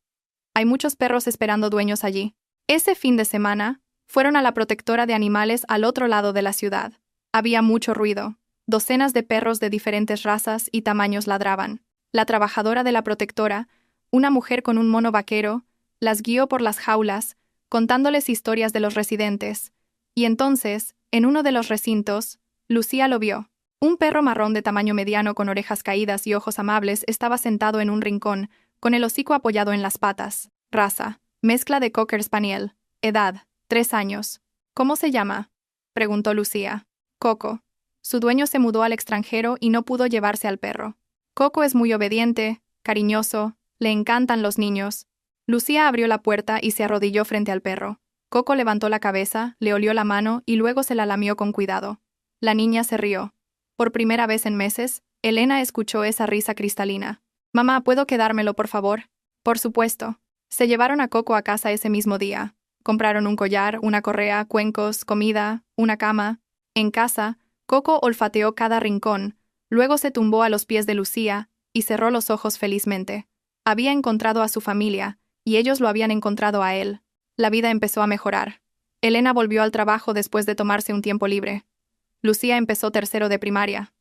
Hay muchos perros esperando dueños allí. Ese fin de semana, fueron a la protectora de animales al otro lado de la ciudad. Había mucho ruido. Docenas de perros de diferentes razas y tamaños ladraban. La trabajadora de la protectora, una mujer con un mono vaquero, las guió por las jaulas, contándoles historias de los residentes. Y entonces, en uno de los recintos, Lucía lo vio. Un perro marrón de tamaño mediano con orejas caídas y ojos amables estaba sentado en un rincón, con el hocico apoyado en las patas. Raza: mezcla de Cocker Spaniel. Edad: 3 años. ¿Cómo se llama?, preguntó Lucía. Coco. Su dueño se mudó al extranjero y no pudo llevarse al perro. Coco es muy obediente, cariñoso, le encantan los niños. Lucía abrió la puerta y se arrodilló frente al perro. Coco levantó la cabeza, le olió la mano y luego se la lamió con cuidado. La niña se rió. Por primera vez en meses, Elena escuchó esa risa cristalina. «Mamá, ¿puedo quedármelo, por favor?» «Por supuesto». Se llevaron a Coco a casa ese mismo día. Compraron un collar, una correa, cuencos, comida, una cama. En casa, Coco olfateó cada rincón, luego se tumbó a los pies de Lucía y cerró los ojos felizmente. Había encontrado a su familia, y ellos lo habían encontrado a él. La vida empezó a mejorar. Elena volvió al trabajo después de tomarse un tiempo libre. Lucía empezó tercero de primaria.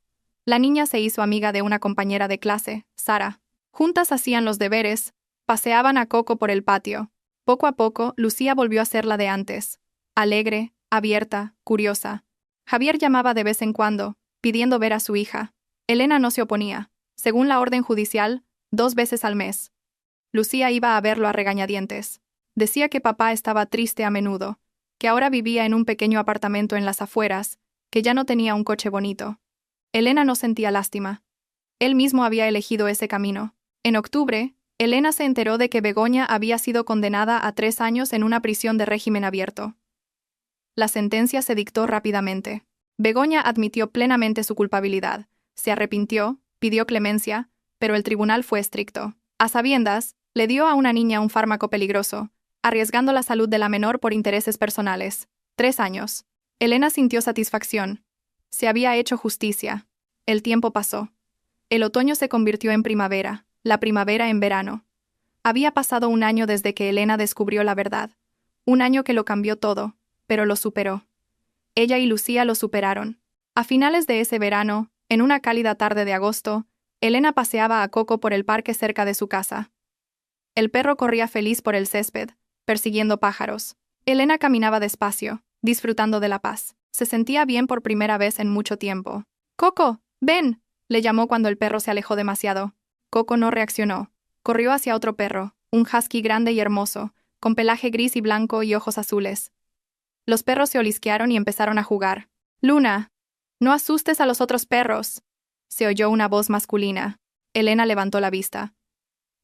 La niña se hizo amiga de una compañera de clase, Sara. Juntas hacían los deberes, paseaban a Coco por el patio. Poco a poco, Lucía volvió a ser la de antes. Alegre, abierta, curiosa. Javier llamaba de vez en cuando, pidiendo ver a su hija. Elena no se oponía. Según la orden judicial, 2 veces al mes. Lucía iba a verlo a regañadientes. Decía que papá estaba triste a menudo, que ahora vivía en un pequeño apartamento en las afueras, que ya no tenía un coche bonito. Elena no sentía lástima. Él mismo había elegido ese camino. En octubre, Elena se enteró de que Begoña había sido condenada a 3 años en una prisión de régimen abierto. La sentencia se dictó rápidamente. Begoña admitió plenamente su culpabilidad, se arrepintió, pidió clemencia, pero el tribunal fue estricto. A sabiendas, le dio a una niña un fármaco peligroso, arriesgando la salud de la menor por intereses personales. 3 años. Elena sintió satisfacción. Se había hecho justicia. El tiempo pasó. El otoño se convirtió en primavera, la primavera en verano. Había pasado 1 año desde que Elena descubrió la verdad. 1 año que lo cambió todo, pero lo superó. Ella y Lucía lo superaron. A finales de ese verano, en una cálida tarde de agosto, Elena paseaba a Coco por el parque cerca de su casa. El perro corría feliz por el césped, persiguiendo pájaros. Elena caminaba despacio, disfrutando de la paz. Se sentía bien por primera vez en mucho tiempo. «Coco, ven», le llamó cuando el perro se alejó demasiado. Coco no reaccionó. Corrió hacia otro perro, un husky grande y hermoso, con pelaje gris y blanco y ojos azules. Los perros se olisquearon y empezaron a jugar. «Luna, no asustes a los otros perros», se oyó una voz masculina. Elena levantó la vista.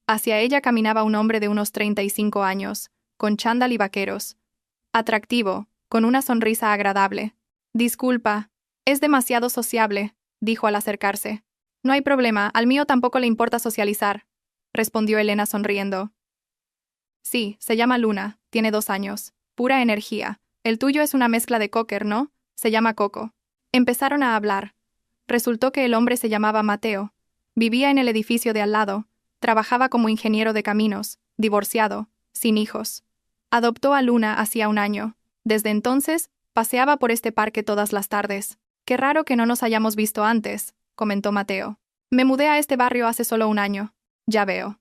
Hacia ella caminaba un hombre de unos 35 años, con chándal y vaqueros. Atractivo, con una sonrisa agradable. «Disculpa, es demasiado sociable», dijo al acercarse. «No hay problema, al mío tampoco le importa socializar», respondió Elena sonriendo. «Sí, se llama Luna, tiene 2 años. Pura energía. El tuyo es una mezcla de cocker, ¿no? Se llama Coco». Empezaron a hablar. Resultó que el hombre se llamaba Mateo. Vivía en el edificio de al lado. Trabajaba como ingeniero de caminos, divorciado, sin hijos. Adoptó a Luna hacía 1 año. Desde entonces, paseaba por este parque todas las tardes. «Qué raro que no nos hayamos visto antes», comentó Mateo. «Me mudé a este barrio hace solo 1 año». «Ya veo.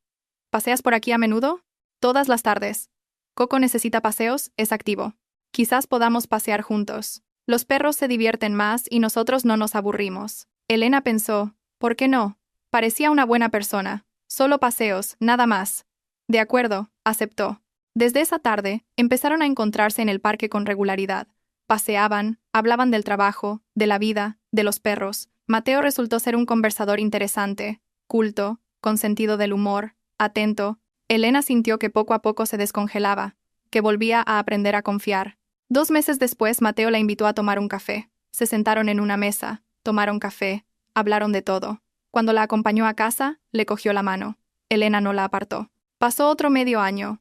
¿Paseas por aquí a menudo?» «Todas las tardes. Coco necesita paseos, es activo. Quizás podamos pasear juntos. Los perros se divierten más y nosotros no nos aburrimos». Elena pensó, ¿por qué no? Parecía una buena persona. Solo paseos, nada más. De acuerdo, aceptó. Desde esa tarde, empezaron a encontrarse en el parque con regularidad. Paseaban, hablaban del trabajo, de la vida, de los perros. Mateo resultó ser un conversador interesante, culto, con sentido del humor, atento. Elena sintió que poco a poco se descongelaba, que volvía a aprender a confiar. 2 meses después, Mateo la invitó a tomar un café. Se sentaron en una mesa, tomaron café, hablaron de todo. Cuando la acompañó a casa, le cogió la mano. Elena no la apartó. Pasó otro medio año.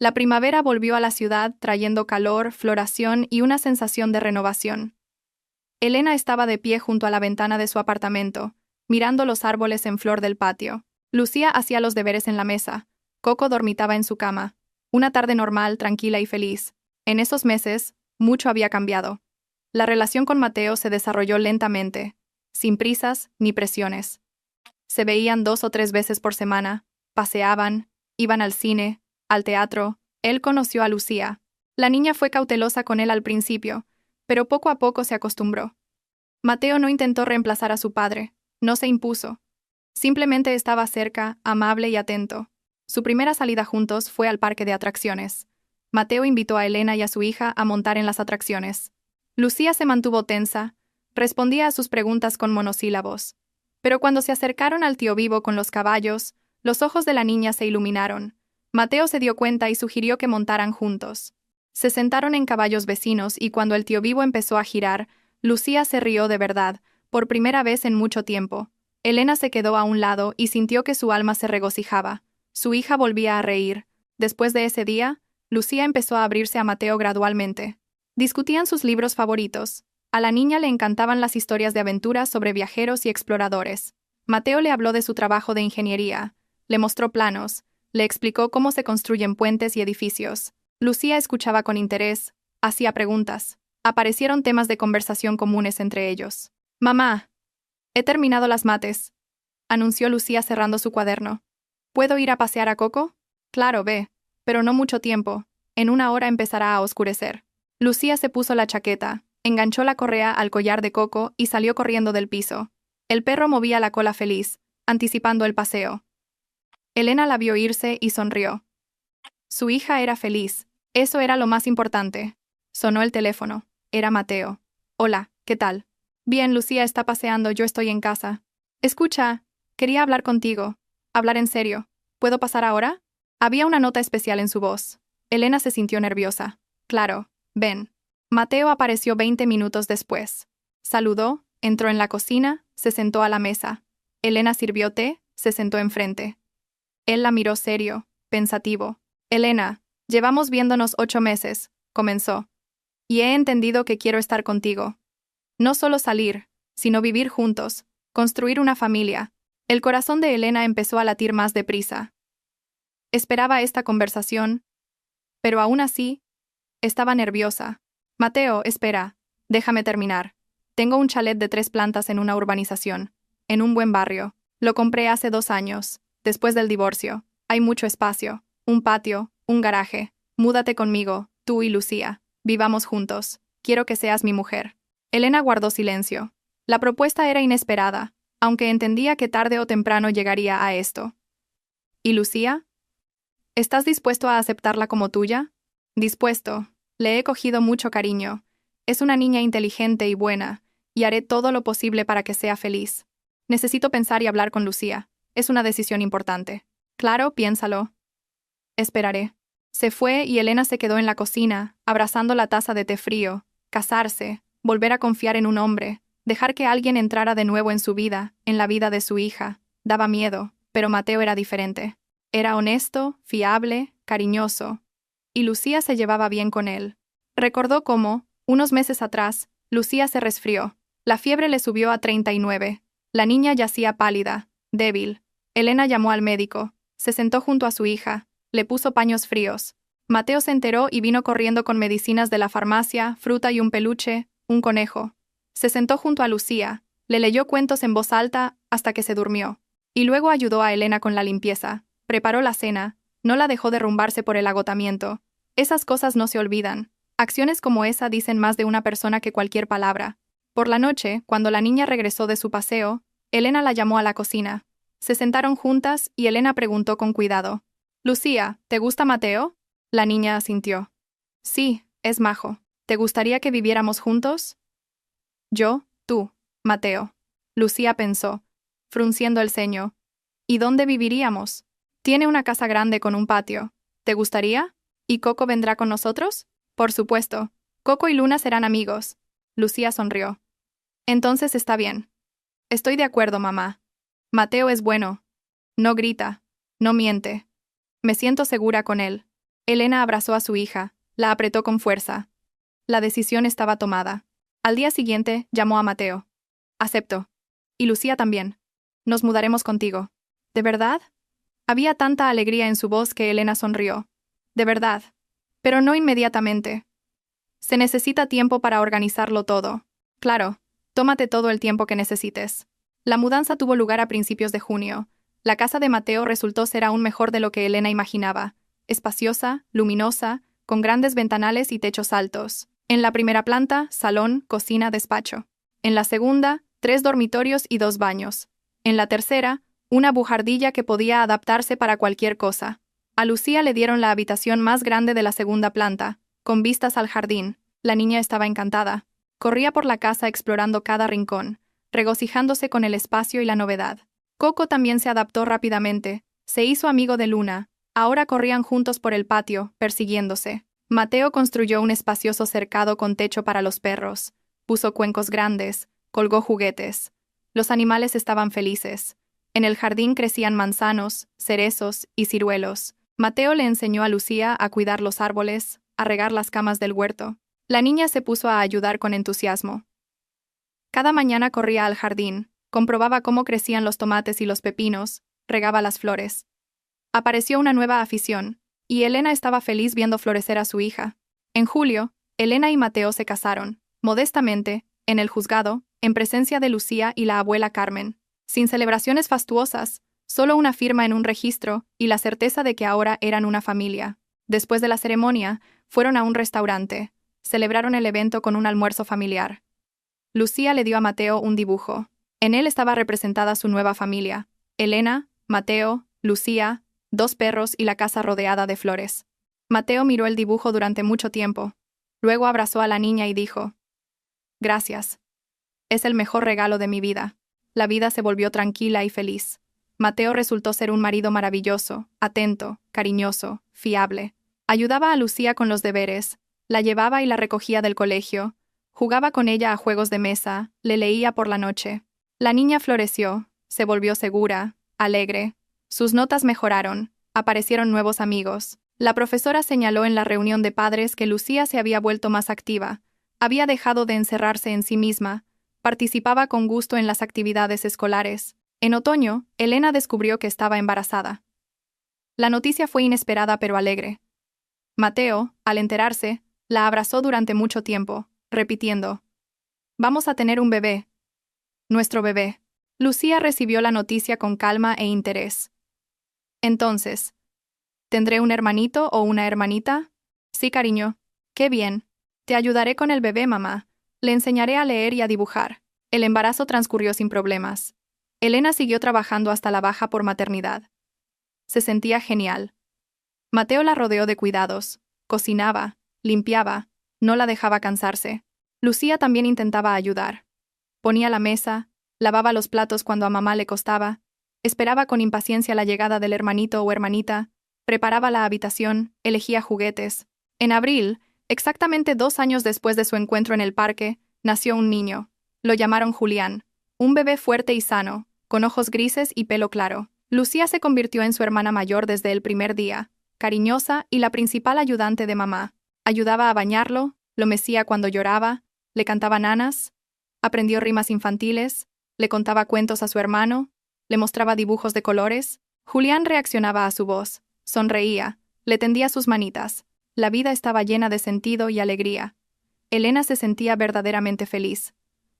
La primavera volvió a la ciudad trayendo calor, floración y una sensación de renovación. Elena estaba de pie junto a la ventana de su apartamento, mirando los árboles en flor del patio. Lucía hacía los deberes en la mesa. Coco dormitaba en su cama. Una tarde normal, tranquila y feliz. En esos meses, mucho había cambiado. La relación con Mateo se desarrolló lentamente, sin prisas ni presiones. Se veían 2 o 3 veces por semana, paseaban, iban al cine, al teatro. Él conoció a Lucía. La niña fue cautelosa con él al principio, pero poco a poco se acostumbró. Mateo no intentó reemplazar a su padre, no se impuso. Simplemente estaba cerca, amable y atento. Su primera salida juntos fue al parque de atracciones. Mateo invitó a Elena y a su hija a montar en las atracciones. Lucía se mantuvo tensa, respondía a sus preguntas con monosílabos. Pero cuando se acercaron al tío Vivo con los caballos, los ojos de la niña se iluminaron. Mateo se dio cuenta y sugirió que montaran juntos. Se sentaron en caballos vecinos y cuando el tío Vivo empezó a girar, Lucía se rió de verdad, por primera vez en mucho tiempo. Elena se quedó a un lado y sintió que su alma se regocijaba. Su hija volvía a reír. Después de ese día, Lucía empezó a abrirse a Mateo gradualmente. Discutían sus libros favoritos. A la niña le encantaban las historias de aventuras sobre viajeros y exploradores. Mateo le habló de su trabajo de ingeniería, le mostró planos, le explicó cómo se construyen puentes y edificios. Lucía escuchaba con interés, hacía preguntas. Aparecieron temas de conversación comunes entre ellos. «Mamá, he terminado las mates», anunció Lucía cerrando su cuaderno. «¿Puedo ir a pasear a Coco?» «Claro, ve, pero no mucho tiempo. En 1 hora empezará a oscurecer». Lucía se puso la chaqueta, enganchó la correa al collar de Coco y salió corriendo del piso. El perro movía la cola feliz, anticipando el paseo. Elena la vio irse y sonrió. Su hija era feliz. Eso era lo más importante. Sonó el teléfono. Era Mateo. «Hola, ¿qué tal?» «Bien, Lucía está paseando, yo estoy en casa». «Escucha, quería hablar contigo. Hablar en serio. ¿Puedo pasar ahora?» Había una nota especial en su voz. Elena se sintió nerviosa. «Claro, ven». Mateo apareció 20 minutos después. Saludó, entró en la cocina, se sentó a la mesa. Elena sirvió té, se sentó enfrente. Él la miró serio, pensativo. «Elena, llevamos viéndonos 8 meses», comenzó. «Y he entendido que quiero estar contigo. No solo salir, sino vivir juntos, construir una familia». El corazón de Elena empezó a latir más deprisa. Esperaba esta conversación, pero aún así, estaba nerviosa. «Mateo, espera, déjame terminar. Tengo un chalet de 3 plantas en una urbanización, en un buen barrio. Lo compré hace 2 años, después del divorcio. Hay mucho espacio, un patio, un garaje. Múdate conmigo, tú y Lucía. Vivamos juntos. Quiero que seas mi mujer». Elena guardó silencio. La propuesta era inesperada, aunque entendía que tarde o temprano llegaría a esto. «¿Y Lucía? ¿Estás dispuesto a aceptarla como tuya?» «Dispuesto. Le he cogido mucho cariño. Es una niña inteligente y buena, y haré todo lo posible para que sea feliz. Necesito pensar y hablar con Lucía. Es una decisión importante». «Claro, piénsalo». «Esperaré». Se fue y Elena se quedó en la cocina, abrazando la taza de té frío. Casarse, volver a confiar en un hombre, dejar que alguien entrara de nuevo en su vida, en la vida de su hija. Daba miedo, pero Mateo era diferente. Era honesto, fiable, cariñoso. Y Lucía se llevaba bien con él. Recordó cómo, unos meses atrás, Lucía se resfrió. La fiebre le subió a 39. La niña yacía pálida, débil. Elena llamó al médico. Se sentó junto a su hija. Le puso paños fríos. Mateo se enteró y vino corriendo con medicinas de la farmacia, fruta y un peluche, un conejo. Se sentó junto a Lucía. Le leyó cuentos en voz alta hasta que se durmió. Y luego ayudó a Elena con la limpieza. Preparó la cena. No la dejó derrumbarse por el agotamiento. Esas cosas no se olvidan. Acciones como esa dicen más de una persona que cualquier palabra. Por la noche, cuando la niña regresó de su paseo, Elena la llamó a la cocina. Se sentaron juntas y Elena preguntó con cuidado. «Lucía, ¿te gusta Mateo?» La niña asintió. «Sí, es majo. ¿Te gustaría que viviéramos juntos?» «Yo, tú, Mateo». Lucía pensó, frunciendo el ceño. «¿Y dónde viviríamos?» «Tiene una casa grande con un patio. ¿Te gustaría? ¿Y Coco vendrá con nosotros?» «Por supuesto. Coco y Luna serán amigos». Lucía sonrió. «Entonces está bien». «Estoy de acuerdo, mamá. Mateo es bueno. No grita. No miente. Me siento segura con él». Elena abrazó a su hija, la apretó con fuerza. La decisión estaba tomada. Al día siguiente, llamó a Mateo. Acepto. Y Lucía también. Nos mudaremos contigo. ¿De verdad? Había tanta alegría en su voz que Elena sonrió. De verdad. Pero no inmediatamente. Se necesita tiempo para organizarlo todo. Claro, tómate todo el tiempo que necesites. La mudanza tuvo lugar a principios de junio. La casa de Mateo resultó ser aún mejor de lo que Elena imaginaba. Espaciosa, luminosa, con grandes ventanales y techos altos. En la primera planta, salón, cocina, despacho. En la segunda, 3 dormitorios y 2 baños. En la tercera, una bujardilla que podía adaptarse para cualquier cosa. A Lucía le dieron la habitación más grande de la segunda planta, con vistas al jardín. La niña estaba encantada. Corría por la casa explorando cada rincón, regocijándose con el espacio y la novedad. Coco también se adaptó rápidamente. Se hizo amigo de Luna. Ahora corrían juntos por el patio, persiguiéndose. Mateo construyó un espacioso cercado con techo para los perros. Puso cuencos grandes, colgó juguetes. Los animales estaban felices. En el jardín crecían manzanos, cerezos y ciruelos. Mateo le enseñó a Lucía a cuidar los árboles, a regar las camas del huerto. La niña se puso a ayudar con entusiasmo. Cada mañana corría al jardín, comprobaba cómo crecían los tomates y los pepinos, regaba las flores. Apareció una nueva afición, y Elena estaba feliz viendo florecer a su hija. En julio, Elena y Mateo se casaron, modestamente, en el juzgado, en presencia de Lucía y la abuela Carmen. Sin celebraciones fastuosas, solo una firma en un registro y la certeza de que ahora eran una familia. Después de la ceremonia, fueron a un restaurante. Celebraron el evento con un almuerzo familiar. Lucía le dio a Mateo un dibujo. En él estaba representada su nueva familia: Elena, Mateo, Lucía, 2 perros y la casa rodeada de flores. Mateo miró el dibujo durante mucho tiempo. Luego abrazó a la niña y dijo: «Gracias. Es el mejor regalo de mi vida». La vida se volvió tranquila y feliz. Mateo resultó ser un marido maravilloso, atento, cariñoso, fiable. Ayudaba a Lucía con los deberes, la llevaba y la recogía del colegio, jugaba con ella a juegos de mesa, le leía por la noche. La niña floreció, se volvió segura, alegre. Sus notas mejoraron, aparecieron nuevos amigos. La profesora señaló en la reunión de padres que Lucía se había vuelto más activa, había dejado de encerrarse en sí misma, participaba con gusto en las actividades escolares. En otoño, Elena descubrió que estaba embarazada. La noticia fue inesperada pero alegre. Mateo, al enterarse, la abrazó durante mucho tiempo, repitiendo: «Vamos a tener un bebé. Nuestro bebé». Lucía recibió la noticia con calma e interés. Entonces, ¿tendré un hermanito o una hermanita? Sí, cariño. Qué bien. Te ayudaré con el bebé, mamá. Le enseñaré a leer y a dibujar. El embarazo transcurrió sin problemas. Elena siguió trabajando hasta la baja por maternidad. Se sentía genial. Mateo la rodeó de cuidados, cocinaba, limpiaba, no la dejaba cansarse. Lucía también intentaba ayudar. Ponía la mesa, lavaba los platos cuando a mamá le costaba, esperaba con impaciencia la llegada del hermanito o hermanita, preparaba la habitación, elegía juguetes. En abril, exactamente 2 años después de su encuentro en el parque, nació un niño. Lo llamaron Julián, un bebé fuerte y sano, con ojos grises y pelo claro. Lucía se convirtió en su hermana mayor desde el primer día, cariñosa y la principal ayudante de mamá. Ayudaba a bañarlo, lo mecía cuando lloraba, le cantaba nanas, aprendió rimas infantiles, le contaba cuentos a su hermano, le mostraba dibujos de colores. Julián reaccionaba a su voz, sonreía, le tendía sus manitas. La vida estaba llena de sentido y alegría. Elena se sentía verdaderamente feliz.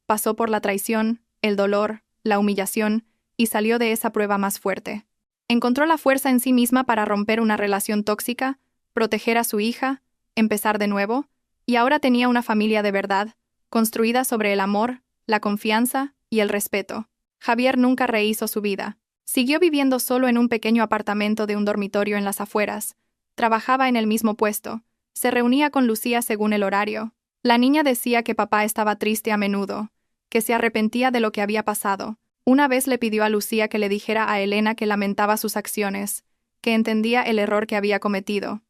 Pasó por la traición, el dolor, la humillación, y salió de esa prueba más fuerte. Encontró la fuerza en sí misma para romper una relación tóxica, proteger a su hija, empezar de nuevo, y ahora tenía una familia de verdad, construida sobre el amor, la confianza y el respeto. Javier nunca rehizo su vida. Siguió viviendo solo en un pequeño apartamento de un dormitorio en las afueras. Trabajaba en el mismo puesto. Se reunía con Lucía según el horario. La niña decía que papá estaba triste a menudo, que se arrepentía de lo que había pasado. Una vez le pidió a Lucía que le dijera a Elena que lamentaba sus acciones, que entendía el error que había cometido.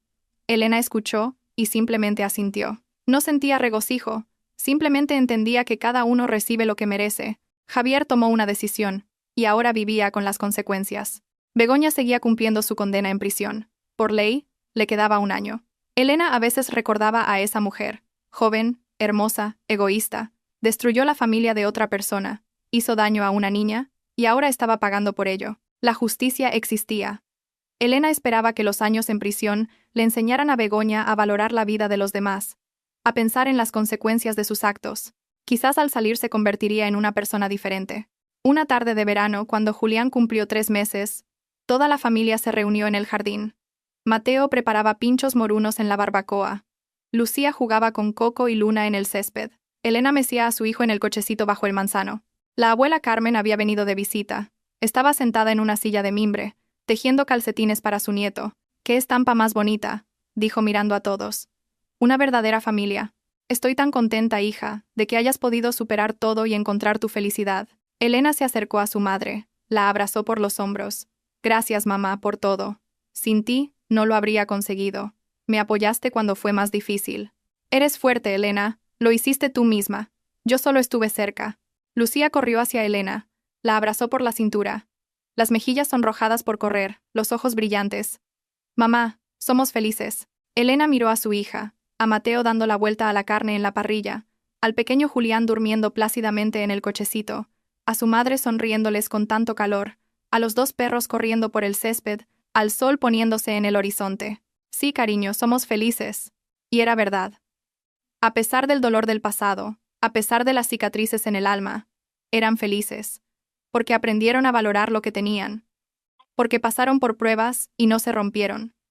Elena escuchó y simplemente asintió. No sentía regocijo, simplemente entendía que cada uno recibe lo que merece. Javier tomó una decisión, y ahora vivía con las consecuencias. Begoña seguía cumpliendo su condena en prisión. Por ley, le quedaba 1 año. Elena a veces recordaba a esa mujer, joven, hermosa, egoísta, Destruyó la familia de otra persona, hizo daño a una niña, y ahora estaba pagando por ello. La justicia existía. Elena esperaba que los años en prisión le enseñaran a Begoña a valorar la vida de los demás, a pensar en las consecuencias de sus actos. Quizás al salir se convertiría en una persona diferente. Una tarde de verano, cuando Julián cumplió 3 meses, toda la familia se reunió en el jardín. Mateo preparaba pinchos morunos en la barbacoa. Lucía jugaba con Coco y Luna en el césped. Elena mecía a su hijo en el cochecito bajo el manzano. La abuela Carmen había venido de visita. Estaba sentada en una silla de mimbre, tejiendo calcetines para su nieto. «¡Qué estampa más bonita!», dijo mirando a todos. «Una verdadera familia. Estoy tan contenta, hija, de que hayas podido superar todo y encontrar tu felicidad». Elena se acercó a su madre, la abrazó por los hombros. «Gracias, mamá, por todo. Sin ti, no lo habría conseguido. Me apoyaste cuando fue más difícil. Eres fuerte, Elena, lo hiciste tú misma. Yo solo estuve cerca». Lucía corrió hacia Elena, la abrazó por la cintura. Las mejillas sonrojadas por correr, los ojos brillantes. «Mamá, somos felices». Elena miró a su hija, a Mateo dando la vuelta a la carne en la parrilla, al pequeño Julián durmiendo plácidamente en el cochecito, a su madre sonriéndoles con tanto calor, a los 2 perros corriendo por el césped, al sol poniéndose en el horizonte. «Sí, cariño, somos felices». Y era verdad. A pesar del dolor del pasado, a pesar de las cicatrices en el alma, eran felices, porque aprendieron a valorar lo que tenían, porque pasaron por pruebas y no se rompieron,